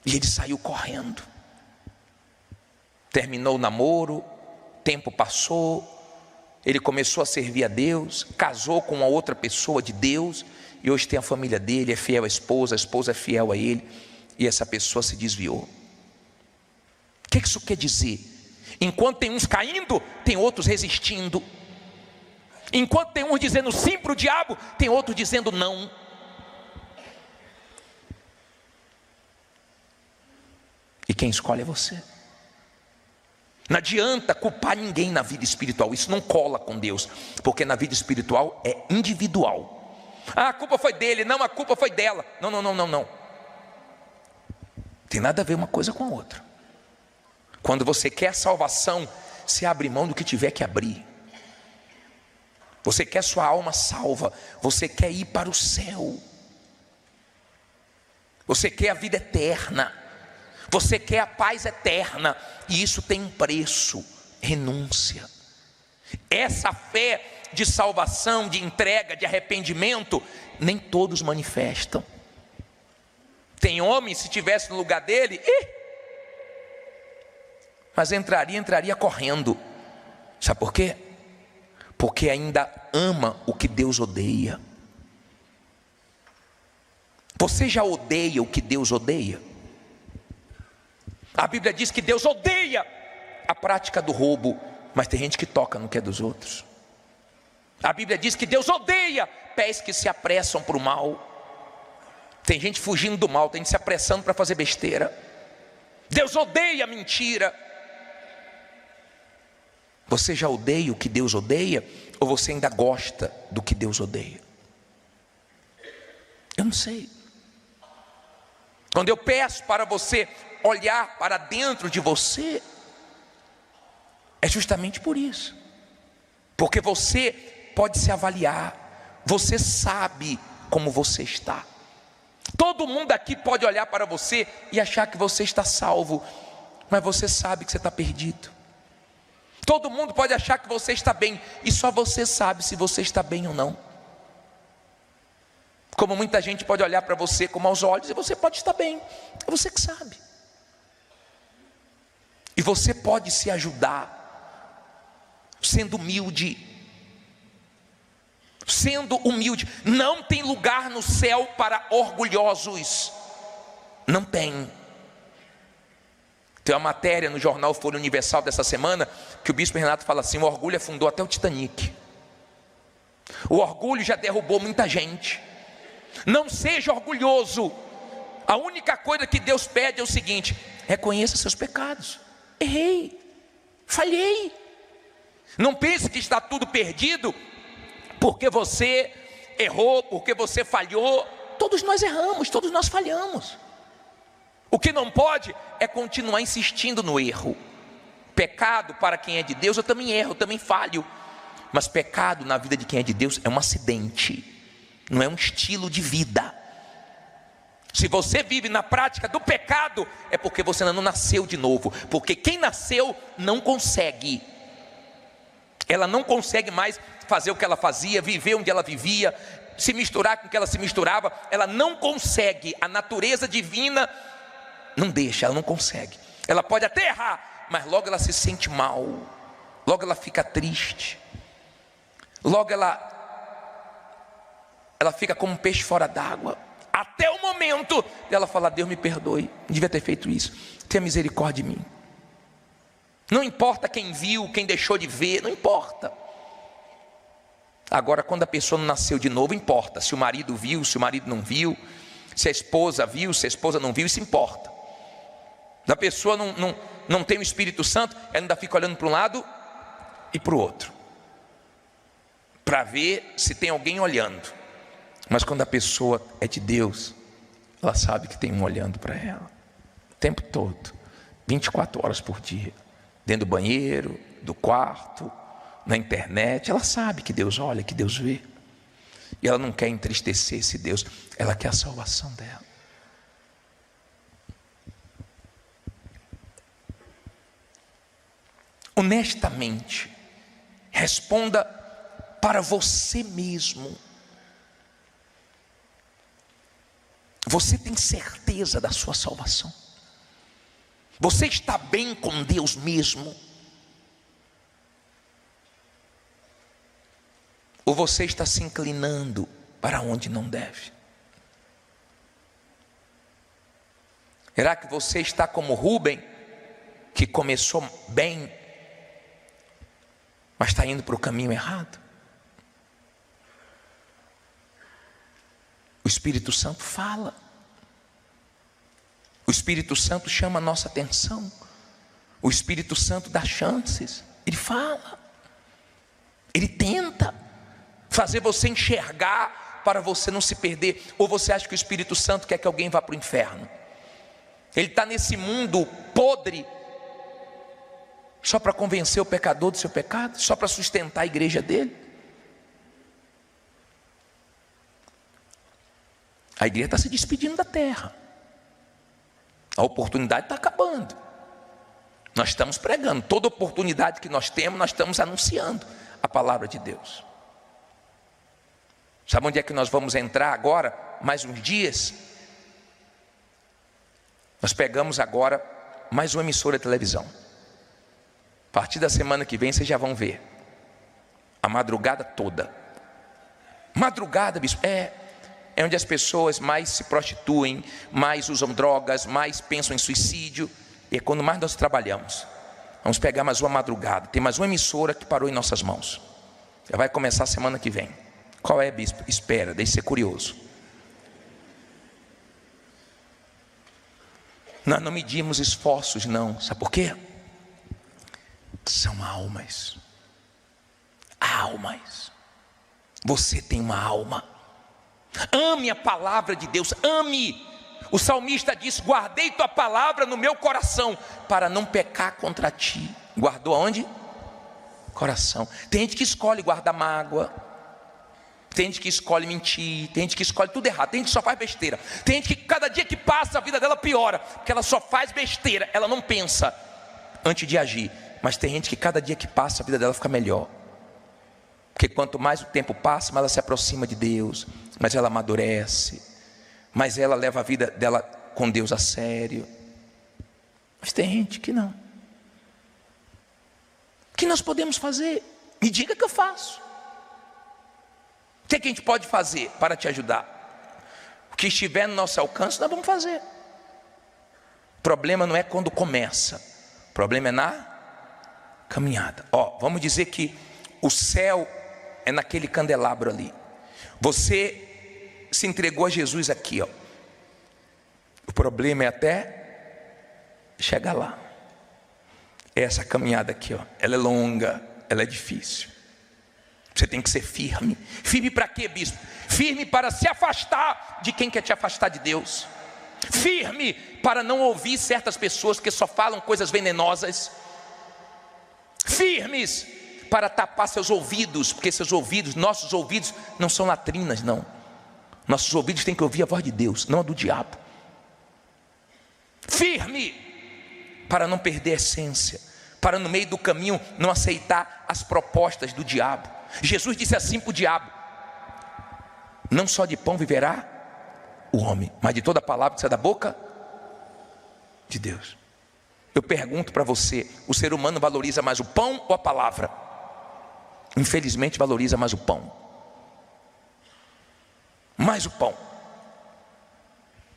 e ele saiu correndo. Terminou o namoro, tempo passou, ele começou a servir a Deus, casou com uma outra pessoa de Deus, e hoje tem a família dele, é fiel à esposa, a esposa é fiel a ele, e essa pessoa se desviou. O que isso quer dizer? Enquanto tem uns caindo, tem outros resistindo. Enquanto tem uns dizendo sim para o diabo, tem outros dizendo não. E quem escolhe é você. Não adianta culpar ninguém na vida espiritual, isso não cola com Deus, porque na vida espiritual é individual. Ah, a culpa foi dele, não, a culpa foi dela. Não. Tem nada a ver uma coisa com a outra. Quando você quer a salvação, você abre mão do que tiver que abrir. Você quer sua alma salva, você quer ir para o céu, você quer a vida eterna, você quer a paz eterna, e isso tem um preço: renúncia. Essa fé de salvação, de entrega, de arrependimento, nem todos manifestam. Tem homem, se estivesse no lugar dele, mas entraria correndo. Sabe por quê? Porque ainda ama o que Deus odeia. Você já odeia o que Deus odeia? A Bíblia diz que Deus odeia a prática do roubo, mas tem gente que toca no que é dos outros. A Bíblia diz que Deus odeia pés que se apressam para o mal. Tem gente fugindo do mal, tem gente se apressando para fazer besteira. Deus odeia a mentira. Você já odeia o que Deus odeia? Ou você ainda gosta do que Deus odeia? Eu não sei. Quando eu peço para você olhar para dentro de você, é justamente por isso. Porque você pode se avaliar. Você sabe como você está. Todo mundo aqui pode olhar para você e achar que você está salvo, mas você sabe que você está perdido. Todo mundo pode achar que você está bem, e só você sabe se você está bem ou não. Como muita gente pode olhar para você com maus olhos, e você pode estar bem, é você que sabe. E você pode se ajudar, sendo humilde. Sendo humilde. Não tem lugar no céu para orgulhosos. Não tem. Tem uma matéria no jornal Folha Universal dessa semana, que o bispo Renato fala assim: o orgulho afundou até o Titanic. O orgulho já derrubou muita gente. Não seja orgulhoso. A única coisa que Deus pede é o seguinte: reconheça seus pecados. Errei, falhei. Não pense que está tudo perdido porque você errou, porque você falhou. Todos nós erramos, todos nós falhamos. O que não pode é continuar insistindo no erro. Pecado para quem é de Deus, eu também erro, eu também falho. Mas pecado na vida de quem é de Deus é um acidente, não é um estilo de vida. Se você vive na prática do pecado, é porque você ainda não nasceu de novo. Porque quem nasceu não consegue. Ela não consegue mais fazer o que ela fazia, viver onde ela vivia, se misturar com o que ela se misturava. Ela não consegue, a natureza divina não deixa, ela não consegue. Ela pode até errar, mas logo ela se sente mal, logo ela fica triste, logo ela fica como um peixe fora d'água, até o momento dela falar: Deus me perdoe, não devia ter feito isso, tenha misericórdia de mim. Não importa quem viu, quem deixou de ver, não importa. Agora, quando a pessoa não nasceu de novo, importa. Se o marido viu, se o marido não viu, se a esposa viu, se a esposa não viu, isso importa. A pessoa não tem o Espírito Santo, ela ainda fica olhando para um lado e para o outro, para ver se tem alguém olhando. Mas quando a pessoa é de Deus, ela sabe que tem um olhando para ela o tempo todo, 24 horas por dia, dentro do banheiro, do quarto, na internet. Ela sabe que Deus olha, que Deus vê, e ela não quer entristecer esse Deus, ela quer a salvação dela. Honestamente, responda para você mesmo. Você tem certeza da sua salvação? Você está bem com Deus mesmo? Ou você está se inclinando para onde não deve? Será que você está como Rúben, que começou bem, mas está indo para o caminho errado? O Espírito Santo fala. O Espírito Santo chama a nossa atenção. O Espírito Santo dá chances. Ele fala. Ele tenta fazer você enxergar para você não se perder. Ou você acha que o Espírito Santo quer que alguém vá para o inferno? Ele está nesse mundo podre só para convencer o pecador do seu pecado? Só para sustentar a igreja dele? A igreja está se despedindo da terra. A oportunidade está acabando. Nós estamos pregando. Toda oportunidade que nós temos, nós estamos anunciando a palavra de Deus. Sabe onde é que nós vamos entrar agora? Mais uns dias. Nós pegamos agora mais uma emissora de televisão. A partir da semana que vem vocês já vão ver. A madrugada toda. Madrugada, bispo, é onde as pessoas mais se prostituem, mais usam drogas, mais pensam em suicídio. E é quando mais nós trabalhamos. Vamos pegar mais uma madrugada. Tem mais uma emissora que parou em nossas mãos. Já vai começar a semana que vem. Qual é, bispo? Espera, deixe ser curioso. Nós não medimos esforços, não. Sabe por quê? São almas. Almas. Você tem uma alma. Ame a palavra de Deus, ame. O salmista diz: guardei tua palavra no meu coração, para não pecar contra ti. Guardou aonde? Coração. Tem gente que escolhe guardar mágoa. Tem gente que escolhe mentir. Tem gente que escolhe tudo errado. Tem gente que só faz besteira. Tem gente que cada dia que passa a vida dela piora, porque ela só faz besteira. Ela não pensa antes de agir. Mas tem gente que cada dia que passa a vida dela fica melhor. Porque quanto mais o tempo passa, mais ela se aproxima de Deus, mais ela amadurece, mais ela leva a vida dela com Deus a sério. Mas tem gente que não. O que nós podemos fazer? Me diga que eu faço. O que a gente pode fazer para te ajudar? O que estiver no nosso alcance, nós vamos fazer. O problema não é quando começa, o problema é na caminhada. Vamos dizer que o céu é naquele candelabro ali. Você se entregou a Jesus aqui, O problema é até chegar lá. Essa caminhada aqui, ela é longa, ela é difícil. Você tem que ser firme. Firme para quê, bispo? Firme para se afastar de quem quer te afastar de Deus. Firme para não ouvir certas pessoas que só falam coisas venenosas. Firmes para tapar seus ouvidos, porque seus ouvidos, nossos ouvidos não são latrinas, não. Nossos ouvidos têm que ouvir a voz de Deus, não a do diabo. Firme para não perder a essência, para no meio do caminho não aceitar as propostas do diabo. Jesus disse assim para o diabo: não só de pão viverá o homem, mas de toda palavra que sai da boca de Deus. Eu pergunto para você: o ser humano valoriza mais o pão ou a palavra? Infelizmente valoriza mais o pão. Mais o pão.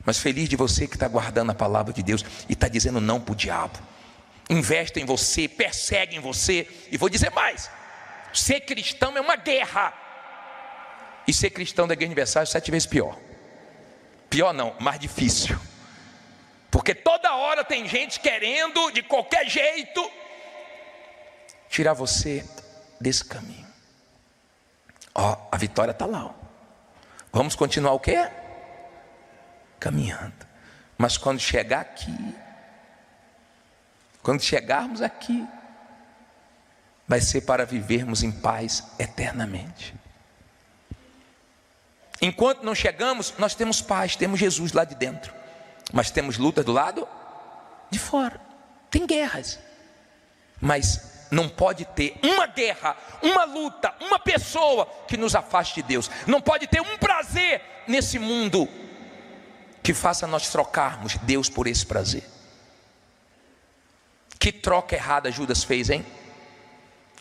Mas feliz de você que está guardando a palavra de Deus e está dizendo não para o diabo. Investe em você, persegue em você. E vou dizer mais: ser cristão é uma guerra. E ser cristão da Igreja Universal é 7 vezes pior. Pior não, mais difícil. Porque toda hora tem gente querendo, de qualquer jeito, tirar você desse caminho. A vitória está lá. Vamos continuar o quê? Caminhando. Mas quando chegar aqui, quando chegarmos aqui, vai ser para vivermos em paz eternamente. Enquanto não chegamos, nós temos paz, temos Jesus lá de dentro. Mas temos lutas do lado de fora. Tem guerras. Mas não pode ter uma guerra, uma luta, uma pessoa que nos afaste de Deus. Não pode ter um prazer nesse mundo que faça nós trocarmos Deus por esse prazer. Que troca errada Judas fez, hein?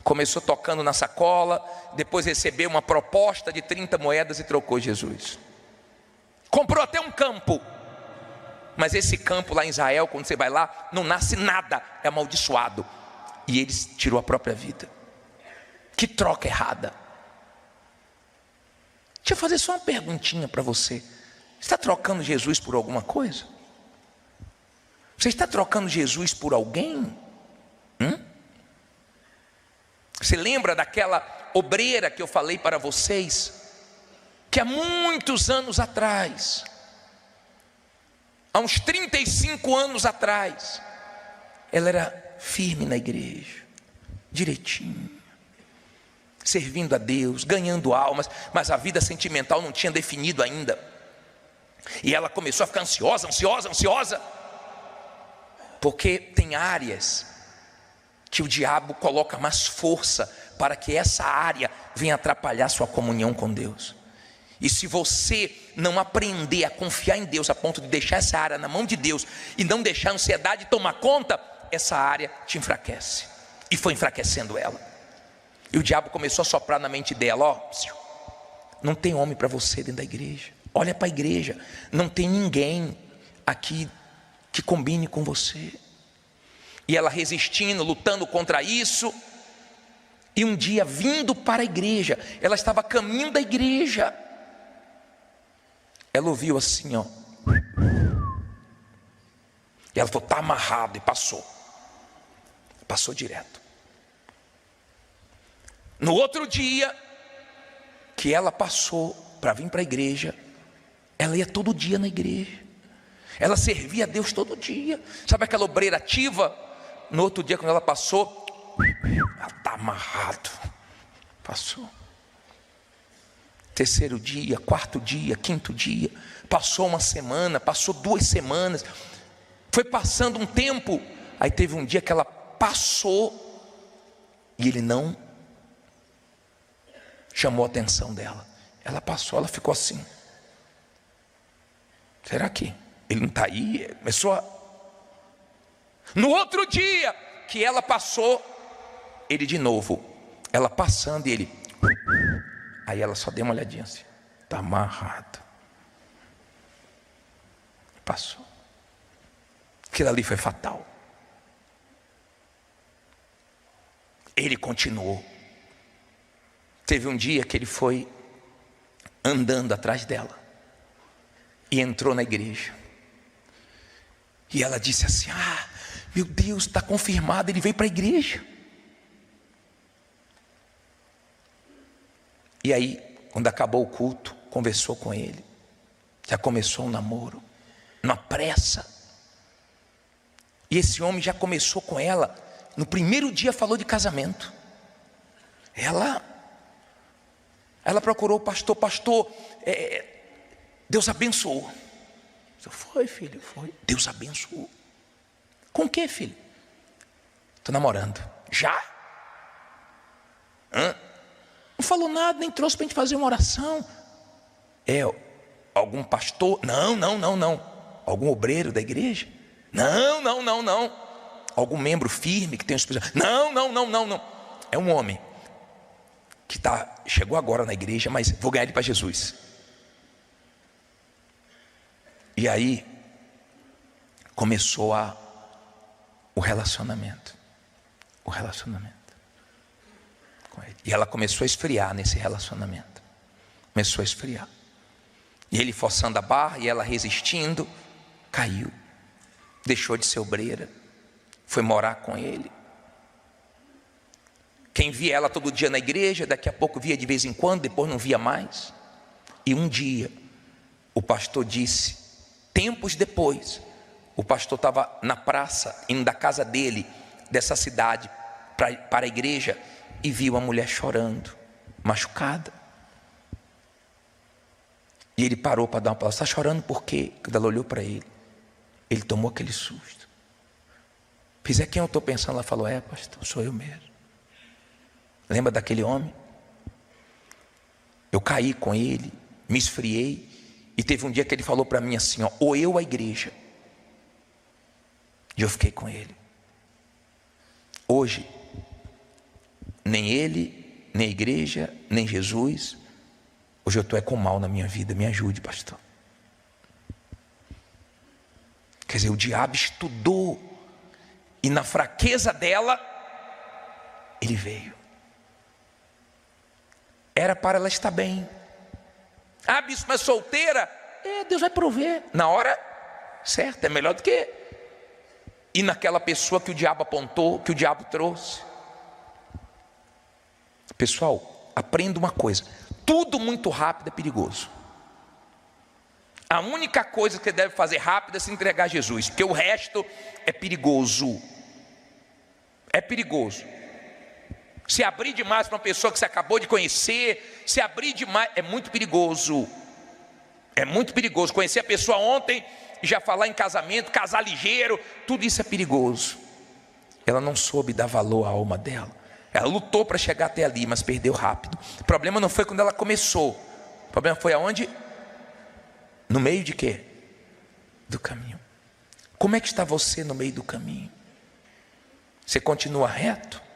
Começou tocando na sacola, depois recebeu uma proposta de 30 moedas e trocou Jesus. Comprou até um campo, mas esse campo lá em Israel, quando você vai lá, não nasce nada, é amaldiçoado. E ele tirou a própria vida. Que troca errada. Deixa eu fazer só uma perguntinha para você. Você está trocando Jesus por alguma coisa? Você está trocando Jesus por alguém? Você lembra daquela obreira que eu falei para vocês? Que há muitos anos atrás, há uns 35 anos atrás, ela era firme na igreja, direitinho, servindo a Deus, ganhando almas, mas a vida sentimental não tinha definido ainda. E ela começou a ficar ansiosa, porque tem áreas que o diabo coloca mais força para que essa área venha atrapalhar sua comunhão com Deus. E se você não aprender a confiar em Deus a ponto de deixar essa área na mão de Deus e não deixar a ansiedade tomar conta, essa área te enfraquece. E foi enfraquecendo ela. E o diabo começou a soprar na mente dela: não tem homem para você dentro da igreja. Olha para a igreja, não tem ninguém aqui que combine com você. E ela resistindo, lutando contra isso. E um dia, vindo para a igreja, ela estava a caminho da igreja, ela ouviu assim, e ela falou: está amarrado. E passou direto. No outro dia que ela passou para vir para a igreja, ela ia todo dia na igreja, ela servia a Deus todo dia. Sabe aquela obreira ativa? No outro dia, quando ela passou, ela está amarrado. Passou. Terceiro dia, quarto dia, quinto dia, passou uma semana, passou 2 semanas, foi passando um tempo. Aí teve um dia que ela passou e ele não chamou a atenção dela. Ela passou, ela ficou assim: será que ele não está aí? No outro dia que ela passou, ele de novo, ela passando e ele, aí ela só deu uma olhadinha assim: está amarrado. Passou. Aquilo ali foi fatal. Ele continuou. Teve um dia que ele foi andando atrás dela e entrou na igreja. E ela disse assim: meu Deus, está confirmado, ele veio para a igreja. E aí, quando acabou o culto, conversou com ele. Já começou um namoro, na pressa. E esse homem já começou com ela. No primeiro dia falou de casamento. Ela procurou o pastor: Deus abençoou. Foi, filho, foi. Deus abençoou. Com o que, filho? Estou namorando. Já? Não falou nada, nem trouxe para a gente fazer uma oração. Algum pastor? Não. Algum obreiro da igreja? Não. Algum membro firme que tem um espírito? Não. É um homem que chegou agora na igreja, mas vou ganhar ele para Jesus. E aí começou o relacionamento com ele. E ela começou a esfriar nesse relacionamento. Começou a esfriar. E ele forçando a barra e ela resistindo, caiu. Deixou de ser obreira, foi morar com ele. Quem via ela todo dia na igreja, daqui a pouco via de vez em quando, depois não via mais. E um dia o pastor disse, tempos depois, o pastor estava na praça, indo da casa dele, dessa cidade, para a igreja, e viu a mulher chorando, machucada. E ele parou para dar uma palavra: está chorando por quê? Quando ela olhou para ele, ele tomou aquele susto. Fiz: é quem eu estou pensando? Ela falou: é, pastor, sou eu mesmo. Lembra daquele homem? Eu caí com ele, me esfriei, e teve um dia que ele falou para mim assim: ou eu ou a igreja. E eu fiquei com ele. Hoje, nem ele, nem a igreja, nem Jesus. Hoje eu estou com mal na minha vida, me ajude, pastor. Quer dizer, o diabo estudou, e na fraqueza dela, ele veio. Era para ela estar bem. Ah, bispo, mas solteira? Deus vai prover na hora certa. É melhor do que ir naquela pessoa que o diabo apontou, que o diabo trouxe. Pessoal, aprenda uma coisa: tudo muito rápido é perigoso. A única coisa que você deve fazer rápido é se entregar a Jesus, porque o resto é perigoso. É perigoso. Se abrir demais para uma pessoa que você acabou de conhecer, se abrir demais, é muito perigoso. É muito perigoso. Conhecer a pessoa ontem e já falar em casamento, casar ligeiro, tudo isso é perigoso. Ela não soube dar valor à alma dela. Ela lutou para chegar até ali, mas perdeu rápido. O problema não foi quando ela começou. O problema foi aonde? No meio de quê? Do caminho. Como é que está você no meio do caminho? Você continua reto?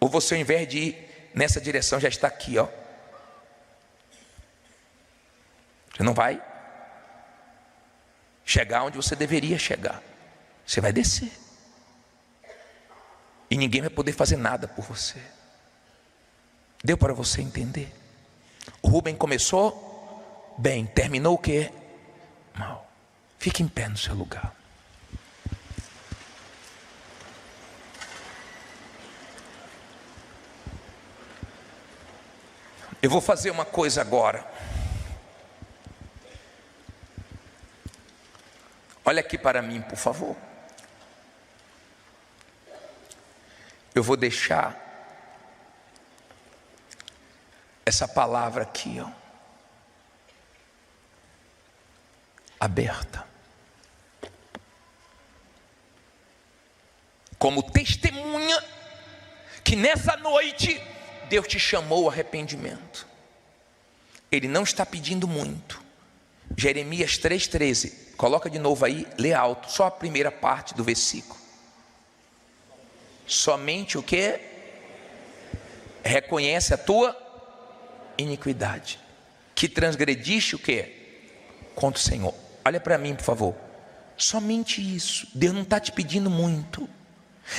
Ou você, ao invés de ir nessa direção, já está aqui, ó? Você não vai chegar onde você deveria chegar. Você vai descer. E ninguém vai poder fazer nada por você. Deu para você entender? O Rubem começou bem, terminou o quê? Mal. Fique em pé no seu lugar. Eu vou fazer uma coisa agora. Olha aqui para mim, por favor. Eu vou deixar essa palavra aqui, ó, aberta, como testemunha que nessa noite Deus te chamou ao arrependimento. Ele não está pedindo muito. Jeremias 3,13, coloca de novo aí, lê alto, só a primeira parte do versículo. Somente o que? Reconhece a tua iniquidade, que transgrediste o que? Contra o Senhor. Olha para mim, por favor. Somente isso. Deus não está te pedindo muito.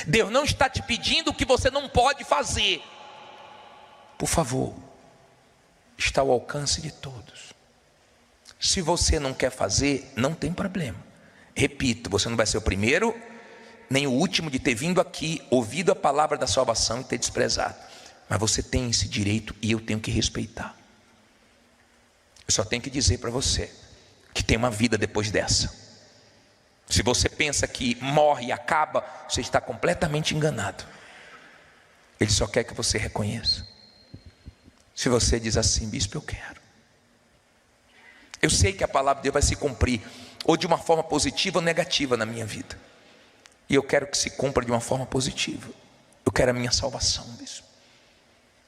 Deus não está te pedindo o que você não pode fazer. Por favor, está ao alcance de todos. Se você não quer fazer, não tem problema. Repito, você não vai ser o primeiro nem o último de ter vindo aqui, ouvido a palavra da salvação e ter desprezado. Mas você tem esse direito e eu tenho que respeitar. Eu só tenho que dizer para você que tem uma vida depois dessa. Se você pensa que morre e acaba, você está completamente enganado. Ele só quer que você reconheça. Se você diz assim: bispo, eu quero. Eu sei que a palavra de Deus vai se cumprir, ou de uma forma positiva ou negativa na minha vida. E eu quero que se cumpra de uma forma positiva. Eu quero a minha salvação, bispo.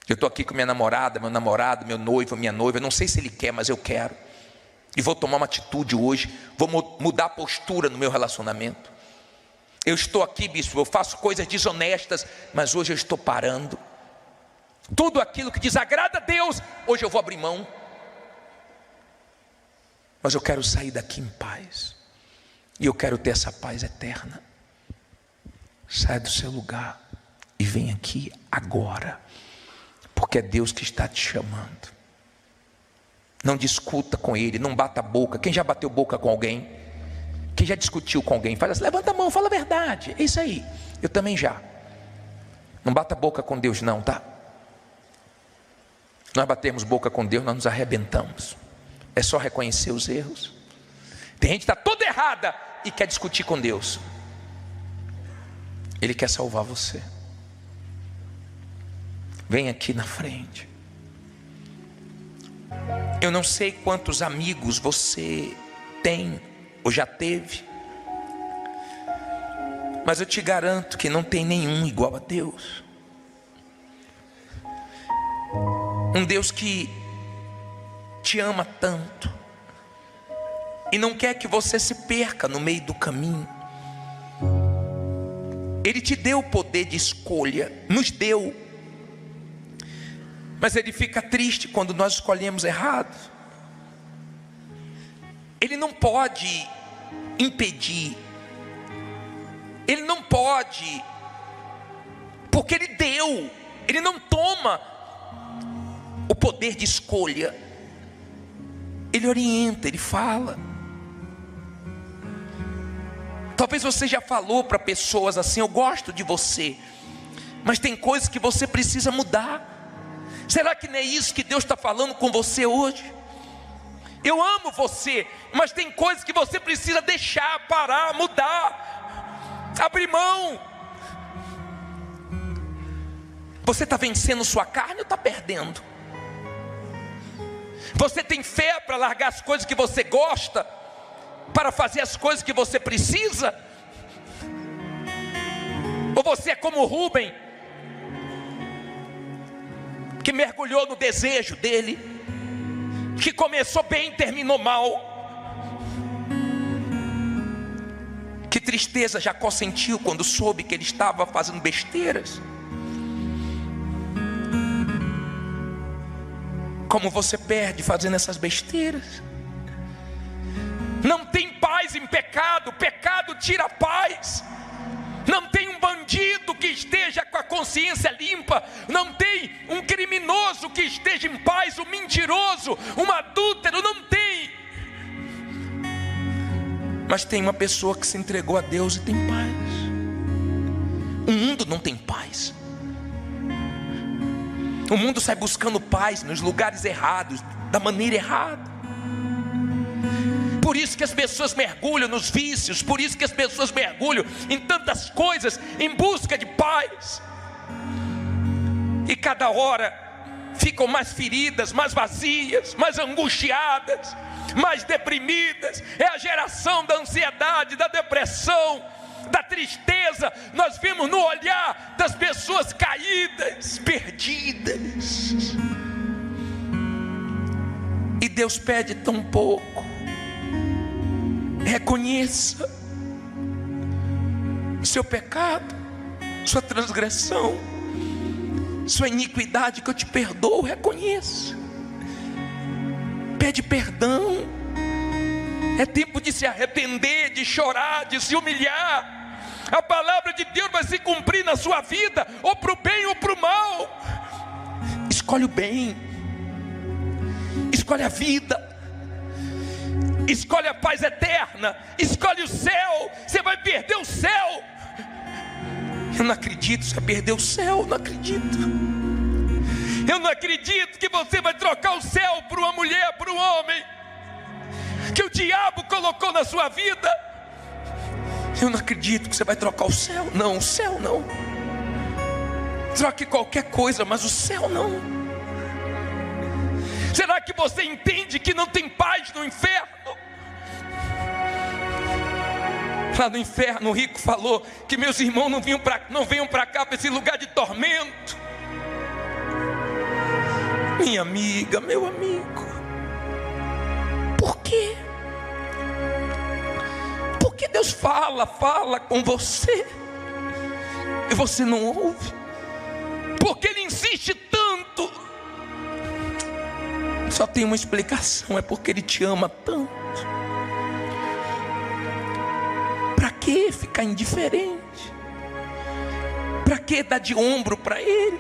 Eu estou aqui com minha namorada, meu namorado, meu noivo, minha noiva. Eu não sei se ele quer, mas eu quero. E vou tomar uma atitude hoje. Vou mudar a postura no meu relacionamento. Eu estou aqui, bispo, eu faço coisas desonestas, mas hoje eu estou parando. Tudo aquilo que desagrada a Deus, hoje eu vou abrir mão. Mas eu quero sair daqui em paz. E eu quero ter essa paz eterna. Saia do seu lugar e vem aqui agora, porque é Deus que está te chamando. Não discuta com Ele, não bata a boca. Quem já bateu boca com alguém? Quem já discutiu com alguém? Fala assim, levanta a mão, fala a verdade. É isso aí, eu também já. Não bata a boca com Deus não, tá? Nós batemos boca com Deus, nós nos arrebentamos. É só reconhecer os erros. Tem gente que está toda errada e quer discutir com Deus. Ele quer salvar você. Vem aqui na frente. Eu não sei quantos amigos você tem ou já teve, mas eu te garanto que não tem nenhum igual a Deus. Um Deus que te ama tanto e não quer que você se perca no meio do caminho. Ele te deu o poder de escolha, nos deu. Mas Ele fica triste quando nós escolhemos errado. Ele não pode impedir. Ele não pode, porque Ele deu. Ele não toma o poder de escolha. Ele orienta, Ele fala. Talvez você já falou para pessoas assim: eu gosto de você, mas tem coisas que você precisa mudar. Será que não é isso que Deus está falando com você hoje? Eu amo você, mas tem coisas que você precisa deixar, parar, mudar, abrir mão. Você está vencendo sua carne ou está perdendo? Você tem fé para largar as coisas que você gosta, para fazer as coisas que você precisa? Ou você é como Rubem, que mergulhou no desejo dele, que começou bem e terminou mal? Que tristeza Jacó sentiu quando soube que ele estava fazendo besteiras. Como você perde fazendo essas besteiras. Não tem paz em pecado, pecado tira a paz. Não tem um bandido que esteja com a consciência limpa, não tem um criminoso que esteja em paz, um mentiroso, um adúltero, não tem. Mas tem uma pessoa que se entregou a Deus e tem paz. O mundo não tem paz. O mundo sai buscando paz nos lugares errados, da maneira errada. Por isso que as pessoas mergulham nos vícios, por isso que as pessoas mergulham em tantas coisas em busca de paz. E cada hora ficam mais feridas, mais vazias, mais angustiadas, mais deprimidas. É a geração da ansiedade, da depressão, da tristeza. Nós vemos no olhar das pessoas caídas, perdidas. E Deus pede tão pouco. Reconheça seu pecado, sua transgressão, sua iniquidade, que eu te perdoo. Reconheça, pede perdão. É tempo de se arrepender, de chorar, de se humilhar. A palavra de Deus vai se cumprir na sua vida, ou para o bem ou para o mal. Escolhe o bem, escolhe a vida, escolhe a paz eterna, escolhe o céu. Você vai perder o céu. Eu não acredito, você vai perder o céu, eu não acredito. Eu não acredito que você vai trocar o céu por uma mulher, por um homem que o diabo colocou na sua vida. Eu não acredito que você vai trocar o céu. Não, o céu não. Troque qualquer coisa, mas o céu não. Será que você entende que não tem paz no inferno? Lá no inferno o rico falou que meus irmãos não venham para cá, para esse lugar de tormento. Minha amiga, meu amigo, por quê? Porque Deus fala com você e você não ouve? Porque Ele insiste tanto? Só tem uma explicação: é porque Ele te ama tanto. Para que ficar indiferente? Para que dar de ombro para Ele?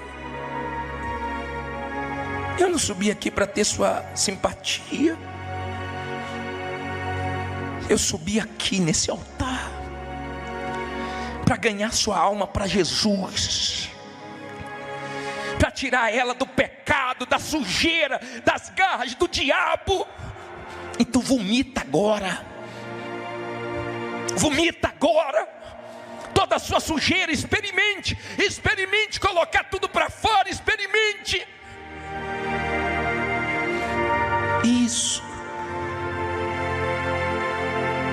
Eu não subi aqui para ter sua simpatia. Eu subi aqui nesse altar para ganhar sua alma para Jesus, para tirar ela do pecado, da sujeira, das garras do diabo. Então vomita agora. Vomita agora toda a sua sujeira. Experimente colocar tudo para fora. Experimente isso.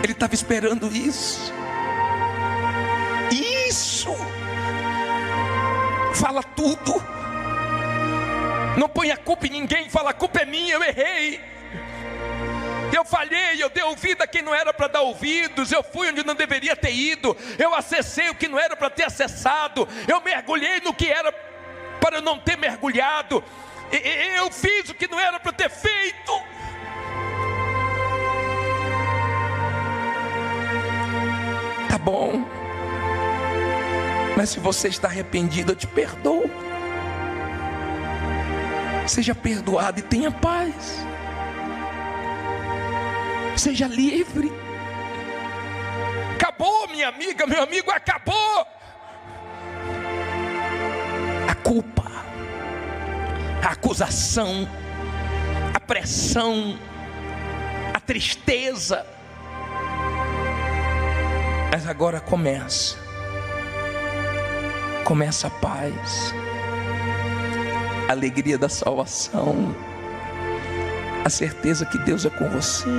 Ele estava esperando isso. Fala tudo. Não põe a culpa em ninguém. Fala: a culpa é minha, eu errei. Eu falhei, eu dei ouvido a quem não era para dar ouvidos, eu fui onde não deveria ter ido, eu acessei o que não era para ter acessado, eu mergulhei no que era para não ter mergulhado, eu fiz o que não era para ter feito. Tá bom, mas se você está arrependido, eu te perdoo. Seja perdoado e tenha paz. Seja livre. Acabou, minha amiga, meu amigo, acabou. A culpa, a acusação, a pressão, a tristeza. Mas agora começa a paz, a alegria da salvação, a certeza que Deus é com você.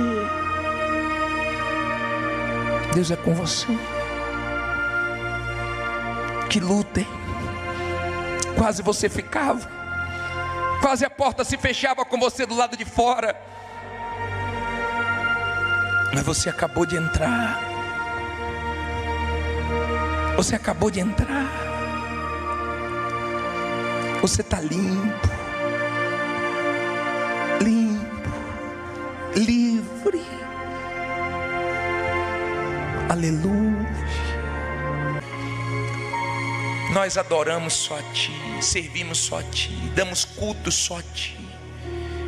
Deus é com você. Que lutem. Quase você ficava, quase a porta se fechava com você do lado de fora, mas você acabou de entrar. Você acabou de entrar. Você está limpo, livre. Aleluia. Nós adoramos só a Ti, servimos só a Ti, damos culto só a Ti,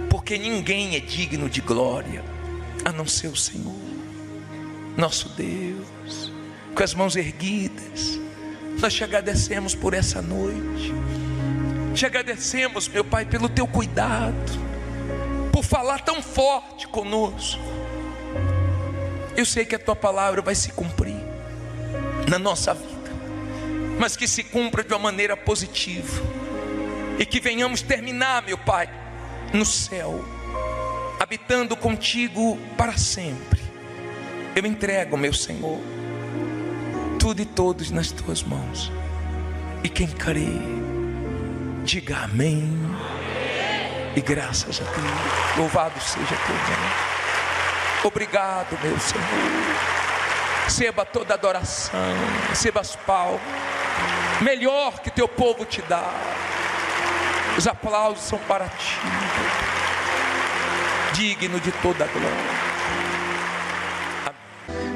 porque ninguém é digno de glória a não ser o Senhor, nosso Deus. Com as mãos erguidas, nós te agradecemos por essa noite. Te agradecemos, meu Pai, pelo Teu cuidado, por falar tão forte conosco. Eu sei que a Tua palavra vai se cumprir na nossa vida, mas que se cumpra de uma maneira positiva, e que venhamos terminar, meu Pai, no céu, habitando contigo para sempre. Eu entrego, meu Senhor, tudo e todos nas Tuas mãos, e quem crê, diga amém, e graças a Deus. Louvado seja Teu nome. Obrigado, meu Senhor. Receba toda adoração, receba as palmas, melhor que Teu povo te dá. Os aplausos são para Ti, digno de toda a glória.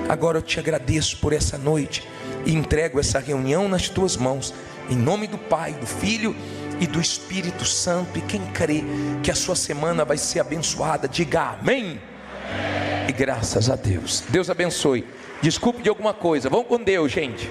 Agora eu te agradeço por essa noite e entrego essa reunião nas Tuas mãos, em nome do Pai, do Filho e do Espírito Santo. E quem crê que a sua semana vai ser abençoada, diga amém. E graças a Deus. Deus abençoe. Desculpe de alguma coisa. Vamos com Deus, gente.